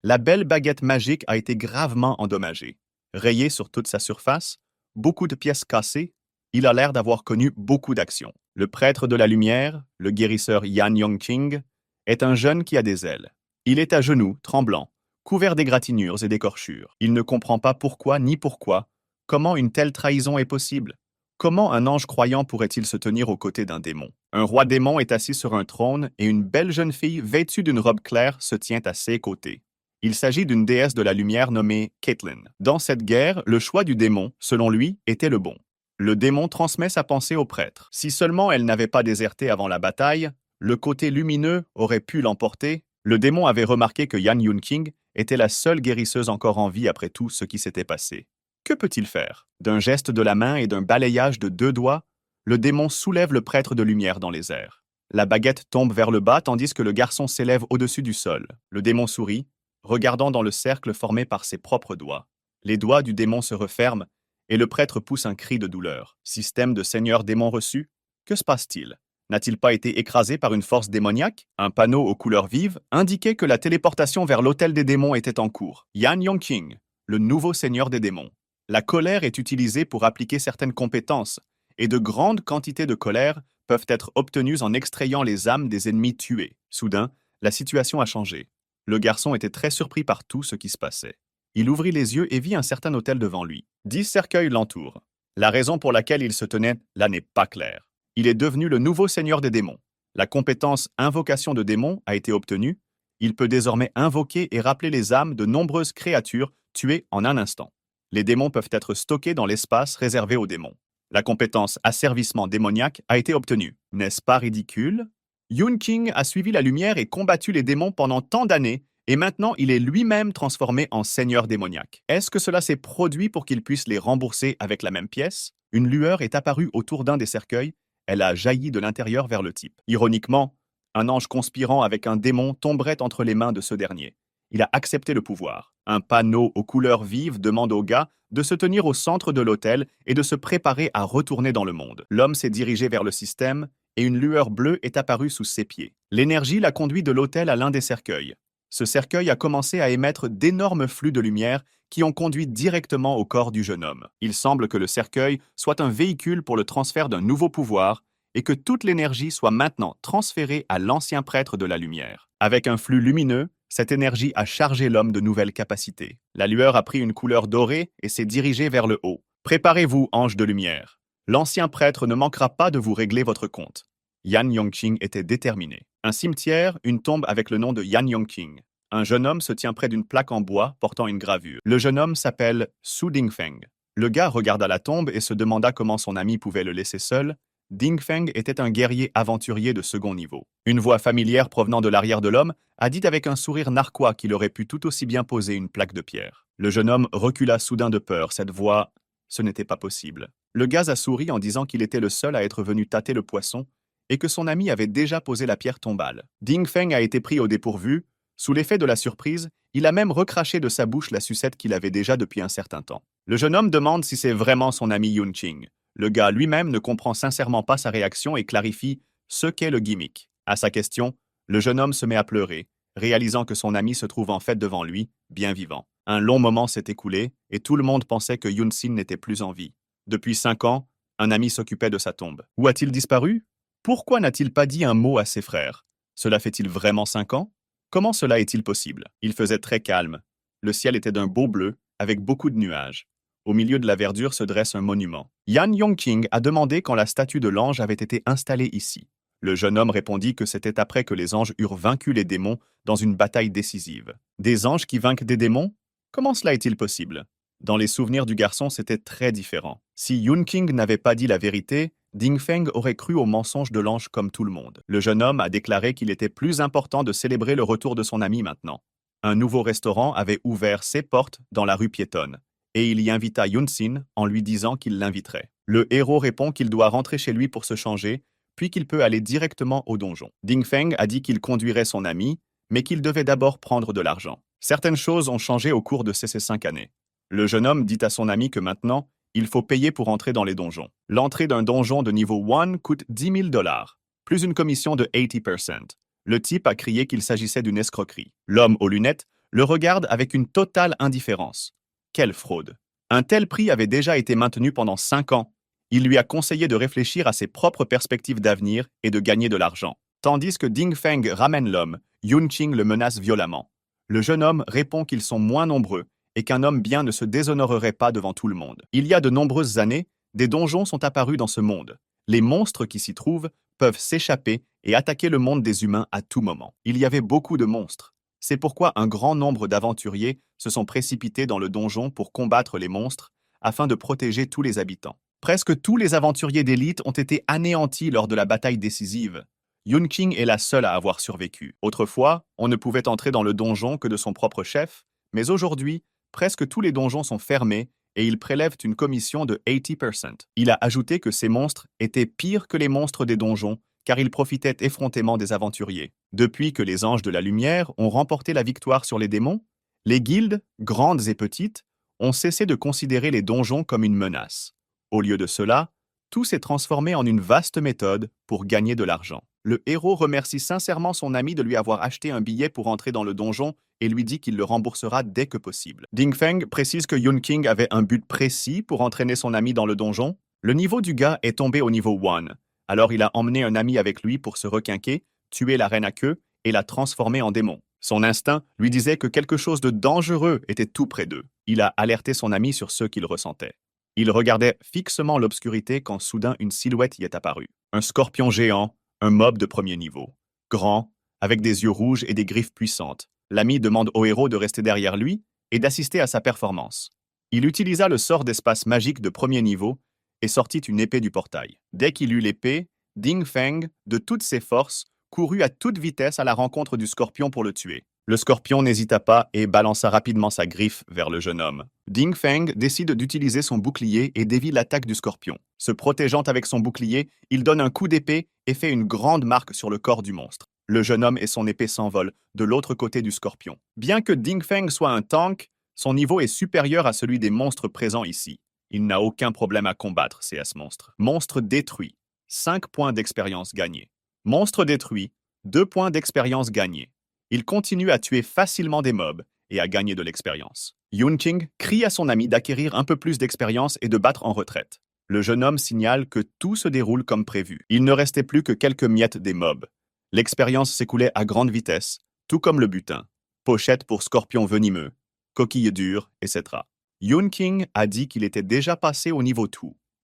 La belle baguette magique a été gravement endommagée. Rayée sur toute sa surface, beaucoup de pièces cassées, il a l'air d'avoir connu beaucoup d'actions. Le prêtre de la lumière, le guérisseur Yan Yongqing, est un jeune qui a des ailes. Il est à genoux, tremblant, couvert d'égratignures et d'écorchures. Il ne comprend pas pourquoi ni pourquoi, comment une telle trahison est possible. Comment un ange croyant pourrait-il se tenir aux côtés d'un démon? Un roi démon est assis sur un trône et une belle jeune fille vêtue d'une robe claire se tient à ses côtés. Il s'agit d'une déesse de la lumière nommée Caitlyn. Dans cette guerre, le choix du démon, selon lui, était le bon. Le démon transmet sa pensée au prêtre. Si seulement elle n'avait pas déserté avant la bataille, le côté lumineux aurait pu l'emporter. Le démon avait remarqué que Yan Yunqing était la seule guérisseuse encore en vie après tout ce qui s'était passé. Que peut-il faire? D'un geste de la main et d'un balayage de 2 doigts, le démon soulève le prêtre de lumière dans les airs. La baguette tombe vers le bas tandis que le garçon s'élève au-dessus du sol. Le démon sourit, regardant dans le cercle formé par ses propres doigts. Les doigts du démon se referment et le prêtre pousse un cri de douleur. Système de seigneur démon reçu? Que se passe-t-il? N'a-t-il pas été écrasé par une force démoniaque? Un panneau aux couleurs vives indiquait que la téléportation vers l'hôtel des démons était en cours. Yan Yongqing, le nouveau seigneur des démons. La colère est utilisée pour appliquer certaines compétences, et de grandes quantités de colère peuvent être obtenues en extrayant les âmes des ennemis tués. Soudain, la situation a changé. Le garçon était très surpris par tout ce qui se passait. Il ouvrit les yeux et vit un certain autel devant lui. 10 cercueils l'entourent. La raison pour laquelle il se tenait là n'est pas claire. Il est devenu le nouveau seigneur des démons. La compétence invocation de démons a été obtenue. Il peut désormais invoquer et rappeler les âmes de nombreuses créatures tuées en un instant. Les démons peuvent être stockés dans l'espace réservé aux démons. La compétence asservissement démoniaque a été obtenue. N'est-ce pas ridicule? Yunqing a suivi la lumière et combattu les démons pendant tant d'années, et maintenant il est lui-même transformé en seigneur démoniaque. Est-ce que cela s'est produit pour qu'il puisse les rembourser avec la même pièce? Une lueur est apparue autour d'un des cercueils, elle a jailli de l'intérieur vers le type. Ironiquement, un ange conspirant avec un démon tomberait entre les mains de ce dernier. Il a accepté le pouvoir. Un panneau aux couleurs vives demande au gars de se tenir au centre de l'autel et de se préparer à retourner dans le monde. L'homme s'est dirigé vers le système et une lueur bleue est apparue sous ses pieds. L'énergie l'a conduit de l'autel à l'un des cercueils. Ce cercueil a commencé à émettre d'énormes flux de lumière qui ont conduit directement au corps du jeune homme. Il semble que le cercueil soit un véhicule pour le transfert d'un nouveau pouvoir et que toute l'énergie soit maintenant transférée à l'ancien prêtre de la lumière. Avec un flux lumineux, cette énergie a chargé l'homme de nouvelles capacités. La lueur a pris une couleur dorée et s'est dirigée vers le haut. Préparez-vous, ange de lumière. L'ancien prêtre ne manquera pas de vous régler votre compte. Yan Yongqing était déterminé. Un cimetière, une tombe avec le nom de Yan Yongqing. Un jeune homme se tient près d'une plaque en bois portant une gravure. Le jeune homme s'appelle Su Dingfeng. Le gars regarda la tombe et se demanda comment son ami pouvait le laisser seul. Dingfeng était un guerrier aventurier de second niveau. Une voix familière provenant de l'arrière de l'homme a dit avec un sourire narquois qu'il aurait pu tout aussi bien poser une plaque de pierre. Le jeune homme recula soudain de peur. Cette voix, ce n'était pas possible. Le gars a souri en disant qu'il était le seul à être venu tâter le poisson et que son ami avait déjà posé la pierre tombale. Dingfeng a été pris au dépourvu. Sous l'effet de la surprise, il a même recraché de sa bouche la sucette qu'il avait déjà depuis un certain temps. Le jeune homme demande si c'est vraiment son ami Yunqing. Le gars lui-même ne comprend sincèrement pas sa réaction et clarifie ce qu'est le gimmick. À sa question, le jeune homme se met à pleurer, réalisant que son ami se trouve en fait devant lui, bien vivant. Un long moment s'est écoulé et tout le monde pensait que Yunxin n'était plus en vie. Depuis 5 ans, un ami s'occupait de sa tombe. Où a-t-il disparu? Pourquoi n'a-t-il pas dit un mot à ses frères? Cela fait-il vraiment 5 ans? Comment cela est-il possible? Il faisait très calme. Le ciel était d'un beau bleu, avec beaucoup de nuages. Au milieu de la verdure se dresse un monument. Yan Yongqing a demandé quand la statue de l'ange avait été installée ici. Le jeune homme répondit que c'était après que les anges eurent vaincu les démons dans une bataille décisive. Des anges qui vainquent des démons? Comment cela est-il possible? Dans les souvenirs du garçon, c'était très différent. Si Yunqing n'avait pas dit la vérité, Dingfeng aurait cru au mensonge de l'ange comme tout le monde. Le jeune homme a déclaré qu'il était plus important de célébrer le retour de son ami maintenant. Un nouveau restaurant avait ouvert ses portes dans la rue piétonne, et il y invita Yunxin en lui disant qu'il l'inviterait. Le héros répond qu'il doit rentrer chez lui pour se changer, puis qu'il peut aller directement au donjon. Dingfeng a dit qu'il conduirait son ami, mais qu'il devait d'abord prendre de l'argent. Certaines choses ont changé au cours de ces 5 années. Le jeune homme dit à son ami que maintenant, il faut payer pour entrer dans les donjons. L'entrée d'un donjon de niveau 1 coûte 10 000 $, plus une commission de 80%. Le type a crié qu'il s'agissait d'une escroquerie. L'homme aux lunettes le regarde avec une totale indifférence. Quelle fraude! Un tel prix avait déjà été maintenu pendant 5 ans. Il lui a conseillé de réfléchir à ses propres perspectives d'avenir et de gagner de l'argent. Tandis que Ding Feng ramène l'homme, Yun Qing le menace violemment. Le jeune homme répond qu'ils sont moins nombreux et qu'un homme bien ne se déshonorerait pas devant tout le monde. Il y a de nombreuses années, des donjons sont apparus dans ce monde. Les monstres qui s'y trouvent peuvent s'échapper et attaquer le monde des humains à tout moment. Il y avait beaucoup de monstres. C'est pourquoi un grand nombre d'aventuriers se sont précipités dans le donjon pour combattre les monstres afin de protéger tous les habitants. Presque tous les aventuriers d'élite ont été anéantis lors de la bataille décisive. Yun Qing est la seule à avoir survécu. Autrefois, on ne pouvait entrer dans le donjon que de son propre chef, mais aujourd'hui, presque tous les donjons sont fermés et ils prélèvent une commission de 80%. Il a ajouté que ces monstres étaient pires que les monstres des donjons car ils profitaient effrontément des aventuriers. Depuis que les anges de la lumière ont remporté la victoire sur les démons, les guildes, grandes et petites, ont cessé de considérer les donjons comme une menace. Au lieu de cela, tout s'est transformé en une vaste méthode pour gagner de l'argent. Le héros remercie sincèrement son ami de lui avoir acheté un billet pour entrer dans le donjon et lui dit qu'il le remboursera dès que possible. Ding Feng précise que Yun Qing avait un but précis pour entraîner son ami dans le donjon. Le niveau du gars est tombé au niveau 1. Alors il a emmené un ami avec lui pour se requinquer, tuer la reine à queue et la transformer en démon. Son instinct lui disait que quelque chose de dangereux était tout près d'eux. Il a alerté son ami sur ce qu'il ressentait. Il regardait fixement l'obscurité quand soudain une silhouette y est apparue. Un scorpion géant, un mob de premier niveau. Grand, avec des yeux rouges et des griffes puissantes. L'ami demande au héros de rester derrière lui et d'assister à sa performance. Il utilisa le sort d'espace magique de premier niveau et sortit une épée du portail. Dès qu'il eut l'épée, Ding Feng, de toutes ses forces, courut à toute vitesse à la rencontre du scorpion pour le tuer. Le scorpion n'hésita pas et balança rapidement sa griffe vers le jeune homme. Ding Feng décide d'utiliser son bouclier et dévie l'attaque du scorpion. Se protégeant avec son bouclier, il donne un coup d'épée et fait une grande marque sur le corps du monstre. Le jeune homme et son épée s'envolent de l'autre côté du scorpion. Bien que Ding Feng soit un tank, son niveau est supérieur à celui des monstres présents ici. Il n'a aucun problème à combattre CS monstres. Monstre détruit, 5 points d'expérience gagnés. Monstre détruit, 2 points d'expérience gagnés. Il continue à tuer facilement des mobs et à gagner de l'expérience. Yun Qing crie à son ami d'acquérir un peu plus d'expérience et de battre en retraite. Le jeune homme signale que tout se déroule comme prévu. Il ne restait plus que quelques miettes des mobs. L'expérience s'écoulait à grande vitesse, tout comme le butin. Pochette pour scorpions venimeux, coquilles dures, etc. Yun Qing a dit qu'il était déjà passé au niveau 2.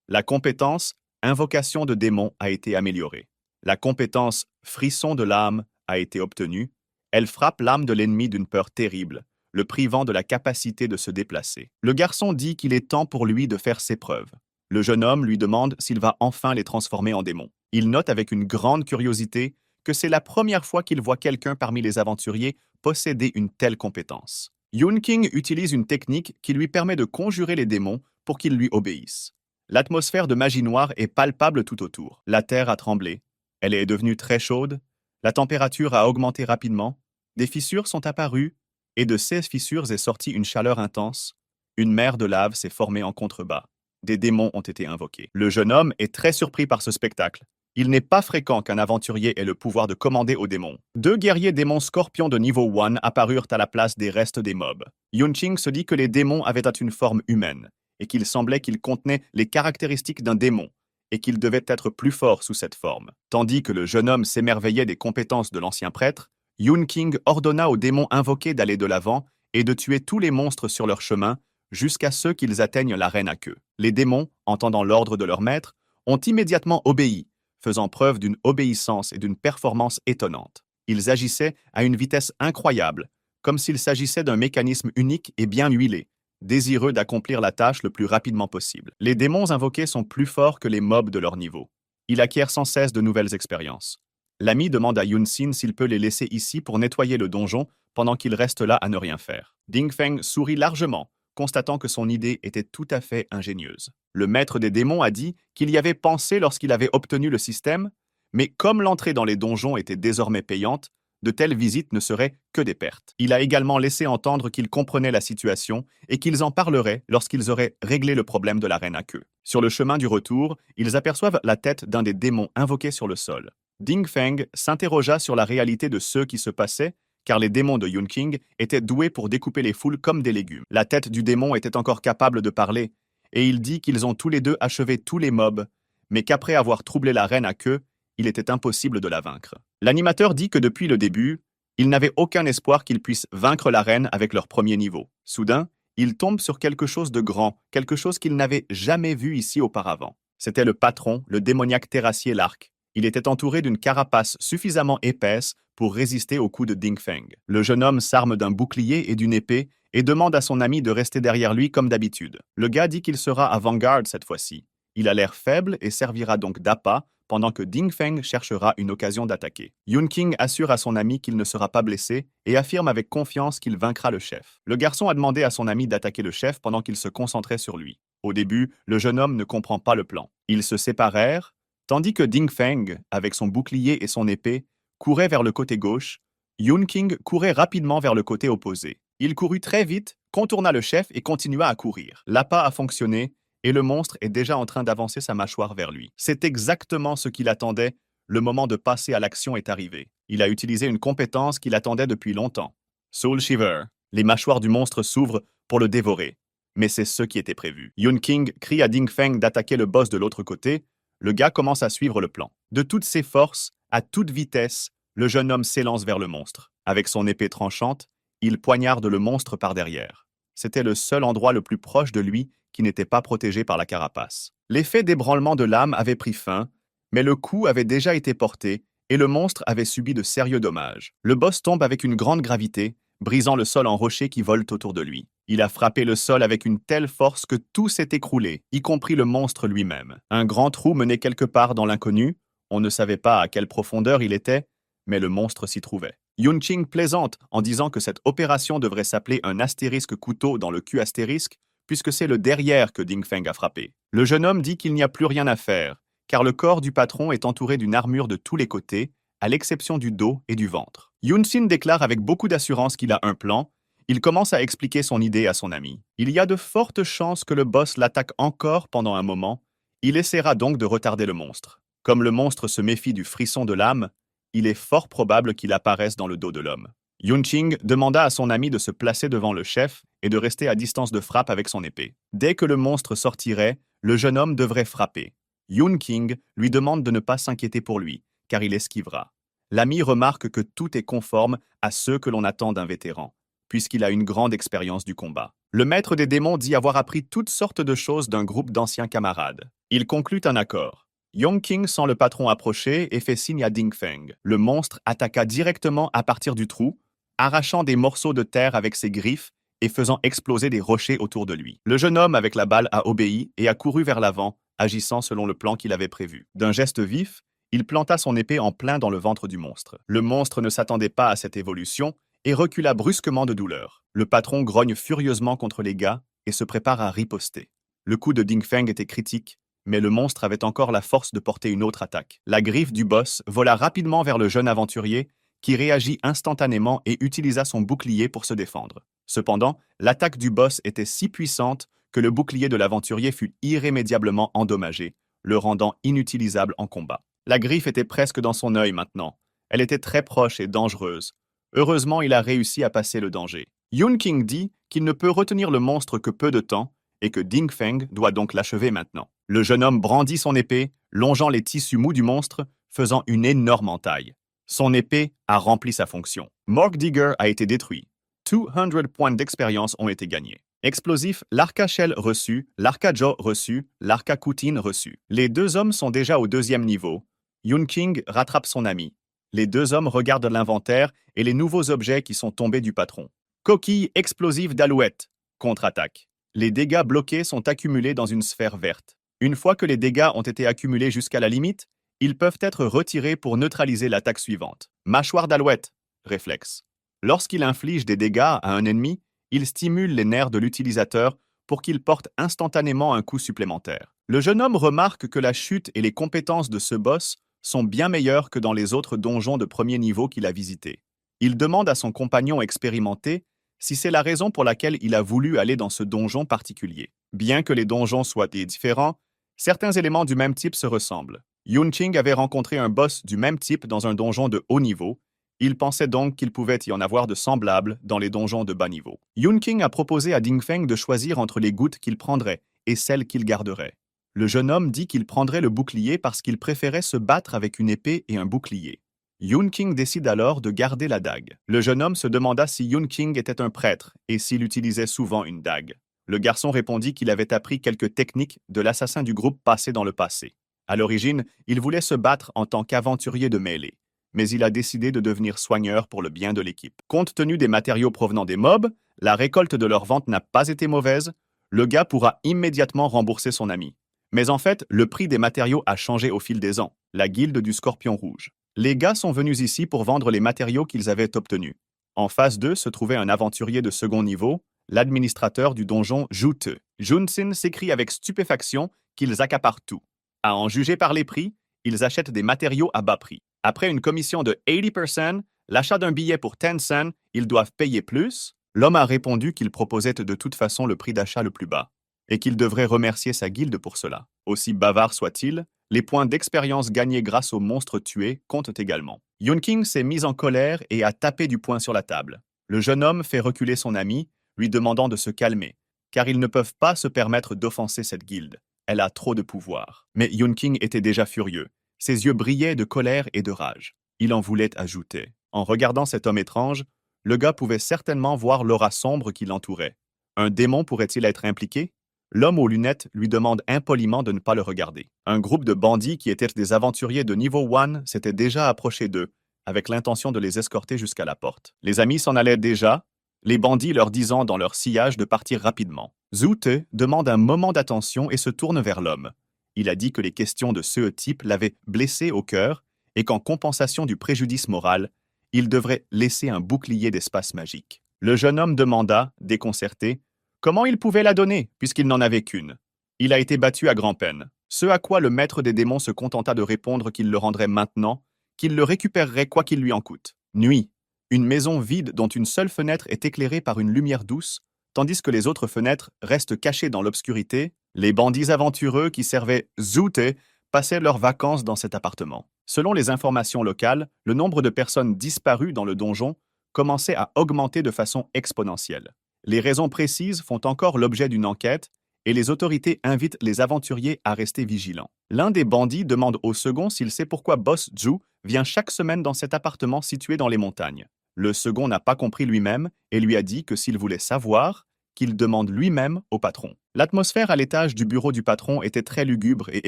La compétence Invocation de démons a été améliorée. La compétence Frisson de l'âme a été obtenue. Elle frappe l'âme de l'ennemi d'une peur terrible, le privant de la capacité de se déplacer. Le garçon dit qu'il est temps pour lui de faire ses preuves. Le jeune homme lui demande s'il va enfin les transformer en démons. Il note avec une grande curiosité que c'est la première fois qu'il voit quelqu'un parmi les aventuriers posséder une telle compétence. Yun Qing utilise une technique qui lui permet de conjurer les démons pour qu'ils lui obéissent. L'atmosphère de magie noire est palpable tout autour. La terre a tremblé. Elle est devenue très chaude. La température a augmenté rapidement. Des fissures sont apparues et de ces fissures est sortie une chaleur intense. Une mer de lave s'est formée en contrebas. Des démons ont été invoqués. Le jeune homme est très surpris par ce spectacle. Il n'est pas fréquent qu'un aventurier ait le pouvoir de commander aux démons. 2 guerriers démons scorpions de niveau 1 apparurent à la place des restes des mobs. Yun Qing se dit que les démons avaient une forme humaine et qu'il semblait qu'ils contenaient les caractéristiques d'un démon et qu'ils devaient être plus forts sous cette forme. Tandis que le jeune homme s'émerveillait des compétences de l'ancien prêtre, Yun Qing ordonna aux démons invoqués d'aller de l'avant et de tuer tous les monstres sur leur chemin jusqu'à ce qu'ils atteignent l'arène à queue. Les démons, entendant l'ordre de leur maître, ont immédiatement obéi, faisant preuve d'une obéissance et d'une performance étonnante. Ils agissaient à une vitesse incroyable, comme s'il s'agissait d'un mécanisme unique et bien huilé, désireux d'accomplir la tâche le plus rapidement possible. Les démons invoqués sont plus forts que les mobs de leur niveau. Il acquiert sans cesse de nouvelles expériences. L'ami demande à Yun Xin s'il peut les laisser ici pour nettoyer le donjon pendant qu'il reste là à ne rien faire. Ding Feng sourit largement, constatant que son idée était tout à fait ingénieuse. Le maître des démons a dit qu'il y avait pensé lorsqu'il avait obtenu le système, mais comme l'entrée dans les donjons était désormais payante, de telles visites ne seraient que des pertes. Il a également laissé entendre qu'il comprenait la situation et qu'ils en parleraient lorsqu'ils auraient réglé le problème de la reine à queue. Sur le chemin du retour, ils aperçoivent la tête d'un des démons invoqués sur le sol. Ding Feng s'interrogea sur la réalité de ce qui se passait, car les démons de Yun King étaient doués pour découper les foules comme des légumes. La tête du démon était encore capable de parler, et il dit qu'ils ont tous les deux achevé tous les mobs, mais qu'après avoir troublé la reine à queue, il était impossible de la vaincre. L'animateur dit que depuis le début, il n'avait aucun espoir qu'ils puissent vaincre la reine avec leur premier niveau. Soudain, il tombe sur quelque chose de grand, quelque chose qu'il n'avait jamais vu ici auparavant. C'était le patron, le démoniaque terrassier Lark. Il était entouré d'une carapace suffisamment épaisse pour résister aux coups de Ding Feng. Le jeune homme s'arme d'un bouclier et d'une épée et demande à son ami de rester derrière lui comme d'habitude. Le gars dit qu'il sera avant-garde cette fois-ci. Il a l'air faible et servira donc d'appât pendant que Ding Feng cherchera une occasion d'attaquer. Yun King assure à son ami qu'il ne sera pas blessé et affirme avec confiance qu'il vaincra le chef. Le garçon a demandé à son ami d'attaquer le chef pendant qu'il se concentrait sur lui. Au début, le jeune homme ne comprend pas le plan. Ils se séparèrent, tandis que Ding Feng, avec son bouclier et son épée, courait vers le côté gauche. Yun King courait rapidement vers le côté opposé. Il courut très vite, contourna le chef et continua à courir. L'appât a fonctionné, et le monstre est déjà en train d'avancer sa mâchoire vers lui. C'est exactement ce qu'il attendait, le moment de passer à l'action est arrivé. Il a utilisé une compétence qu'il attendait depuis longtemps. Soul Shiver. Les mâchoires du monstre s'ouvrent pour le dévorer. Mais c'est ce qui était prévu. Yun King crie à Ding Feng d'attaquer le boss de l'autre côté. Le gars commence à suivre le plan. De toutes ses forces, à toute vitesse, le jeune homme s'élance vers le monstre. Avec son épée tranchante, il poignarde le monstre par derrière. C'était le seul endroit le plus proche de lui qui n'était pas protégé par la carapace. L'effet d'ébranlement de l'âme avait pris fin, mais le coup avait déjà été porté et le monstre avait subi de sérieux dommages. Le boss tombe avec une grande gravité, brisant le sol en rochers qui volent autour de lui. Il a frappé le sol avec une telle force que tout s'est écroulé, y compris le monstre lui-même. Un grand trou menait quelque part dans l'inconnu, on ne savait pas à quelle profondeur il était, mais le monstre s'y trouvait. Yun King plaisante en disant que cette opération devrait s'appeler un astérisque couteau dans le cul astérisque, puisque c'est le derrière que Ding Feng a frappé. Le jeune homme dit qu'il n'y a plus rien à faire, car le corps du patron est entouré d'une armure de tous les côtés, à l'exception du dos et du ventre. Yun Xin déclare avec beaucoup d'assurance qu'il a un plan. Il commence à expliquer son idée à son ami. Il y a de fortes chances que le boss l'attaque encore pendant un moment. Il essaiera donc de retarder le monstre. Comme le monstre se méfie du frisson de l'âme, il est fort probable qu'il apparaisse dans le dos de l'homme. Yun Qing demanda à son ami de se placer devant le chef et de rester à distance de frappe avec son épée. Dès que le monstre sortirait, le jeune homme devrait frapper. Yun King lui demande de ne pas s'inquiéter pour lui, car il esquivera. L'ami remarque que tout est conforme à ce que l'on attend d'un vétéran, puisqu'il a une grande expérience du combat. Le maître des démons dit avoir appris toutes sortes de choses d'un groupe d'anciens camarades. Il conclut un accord. Yun King sent le patron approcher et fait signe à Ding Feng. Le monstre attaqua directement à partir du trou, arrachant des morceaux de terre avec ses griffes et faisant exploser des rochers autour de lui. Le jeune homme avec la balle a obéi et a couru vers l'avant, agissant selon le plan qu'il avait prévu. D'un geste vif, il planta son épée en plein dans le ventre du monstre. Le monstre ne s'attendait pas à cette évolution et recula brusquement de douleur. Le patron grogne furieusement contre les gars et se prépare à riposter. Le coup de Ding Feng était critique, mais le monstre avait encore la force de porter une autre attaque. La griffe du boss vola rapidement vers le jeune aventurier, qui réagit instantanément et utilisa son bouclier pour se défendre. Cependant, l'attaque du boss était si puissante que le bouclier de l'aventurier fut irrémédiablement endommagé, le rendant inutilisable en combat. La griffe était presque dans son œil maintenant. Elle était très proche et dangereuse. Heureusement, il a réussi à passer le danger. Yun King dit qu'il ne peut retenir le monstre que peu de temps et que Ding Feng doit donc l'achever maintenant. Le jeune homme brandit son épée, longeant les tissus mous du monstre, faisant une énorme entaille. Son épée a rempli sa fonction. Morgue Digger a été détruit. 200 points d'expérience ont été gagnés. Explosif, l'Arca Shell reçu, l'Arca Jaw reçu, l'Arca Coutine reçu. Les deux hommes sont déjà au 2e niveau. Yun King rattrape son ami. Les deux hommes regardent l'inventaire et les nouveaux objets qui sont tombés du patron. Coquille explosive d'Alouette. Contre-attaque. Les dégâts bloqués sont accumulés dans une sphère verte. Une fois que les dégâts ont été accumulés jusqu'à la limite, ils peuvent être retirés pour neutraliser l'attaque suivante. Mâchoire d'Alouette. Réflexe. Lorsqu'il inflige des dégâts à un ennemi, il stimule les nerfs de l'utilisateur pour qu'il porte instantanément un coup supplémentaire. Le jeune homme remarque que la chute et les compétences de ce boss sont bien meilleures que dans les autres donjons de premier niveau qu'il a visités. Il demande à son compagnon expérimenté si c'est la raison pour laquelle il a voulu aller dans ce donjon particulier. Bien que les donjons soient différents, certains éléments du même type se ressemblent. Yun Qing avait rencontré un boss du même type dans un donjon de haut niveau, Il pensait donc qu'il pouvait y en avoir de semblables dans les donjons de bas niveau. Yun King a proposé à Ding Feng de choisir entre les gouttes qu'il prendrait et celles qu'il garderait. Le jeune homme dit qu'il prendrait le bouclier parce qu'il préférait se battre avec une épée et un bouclier. Yun King décide alors de garder la dague. Le jeune homme se demanda si Yun King était un prêtre et s'il utilisait souvent une dague. Le garçon répondit qu'il avait appris quelques techniques de l'assassin du groupe passé dans le passé. À l'origine, il voulait se battre en tant qu'aventurier de mêlée, mais il a décidé de devenir soigneur pour le bien de l'équipe. Compte tenu des matériaux provenant des mobs, la récolte de leur vente n'a pas été mauvaise, le gars pourra immédiatement rembourser son ami. Mais en fait, le prix des matériaux a changé au fil des ans, la guilde du Scorpion Rouge. Les gars sont venus ici pour vendre les matériaux qu'ils avaient obtenus. En face d'eux se trouvait un aventurier de second niveau, l'administrateur du donjon Zhu. Junsin s'écrie avec stupéfaction qu'ils accaparent tout. À en juger par les prix, ils achètent des matériaux à bas prix. Après une commission de 80%, l'achat d'un billet pour 10 cents, ils doivent payer plus. L'homme a répondu qu'il proposait de toute façon le prix d'achat le plus bas et qu'il devrait remercier sa guilde pour cela. Aussi bavard soit-il, les points d'expérience gagnés grâce aux monstres tués comptent également. Yun King s'est mis en colère et a tapé du poing sur la table. Le jeune homme fait reculer son ami, lui demandant de se calmer, car ils ne peuvent pas se permettre d'offenser cette guilde. Elle a trop de pouvoir. Mais Yun King était déjà furieux. Ses yeux brillaient de colère et de rage. Il en voulait ajouter. En regardant cet homme étrange, le gars pouvait certainement voir l'aura sombre qui l'entourait. Un démon pourrait-il être impliqué? L'homme aux lunettes lui demande impoliment de ne pas le regarder. Un groupe de bandits qui étaient des aventuriers de niveau 1 s'était déjà approché d'eux, avec l'intention de les escorter jusqu'à la porte. Les amis s'en allaient déjà, les bandits leur disant dans leur sillage de partir rapidement. Zhu Te demande un moment d'attention et se tourne vers l'homme. Il a dit que les questions de ce type l'avaient blessé au cœur et qu'en compensation du préjudice moral, il devrait laisser un bouclier d'espace magique. Le jeune homme demanda, déconcerté, comment il pouvait la donner, puisqu'il n'en avait qu'une. Il a été battu à grand-peine. Ce à quoi le maître des démons se contenta de répondre qu'il le rendrait maintenant, qu'il le récupérerait quoi qu'il lui en coûte. Nuit. Une maison vide dont une seule fenêtre est éclairée par une lumière douce, tandis que les autres fenêtres restent cachées dans l'obscurité. Les bandits aventureux qui servaient Zhu Te passaient leurs vacances dans cet appartement. Selon les informations locales, le nombre de personnes disparues dans le donjon commençait à augmenter de façon exponentielle. Les raisons précises font encore l'objet d'une enquête et les autorités invitent les aventuriers à rester vigilants. L'un des bandits demande au second s'il sait pourquoi Boss Zhu vient chaque semaine dans cet appartement situé dans les montagnes. Le second n'a pas compris lui-même et lui a dit que s'il voulait savoir, qu'il demande lui-même au patron. L'atmosphère à l'étage du bureau du patron était très lugubre et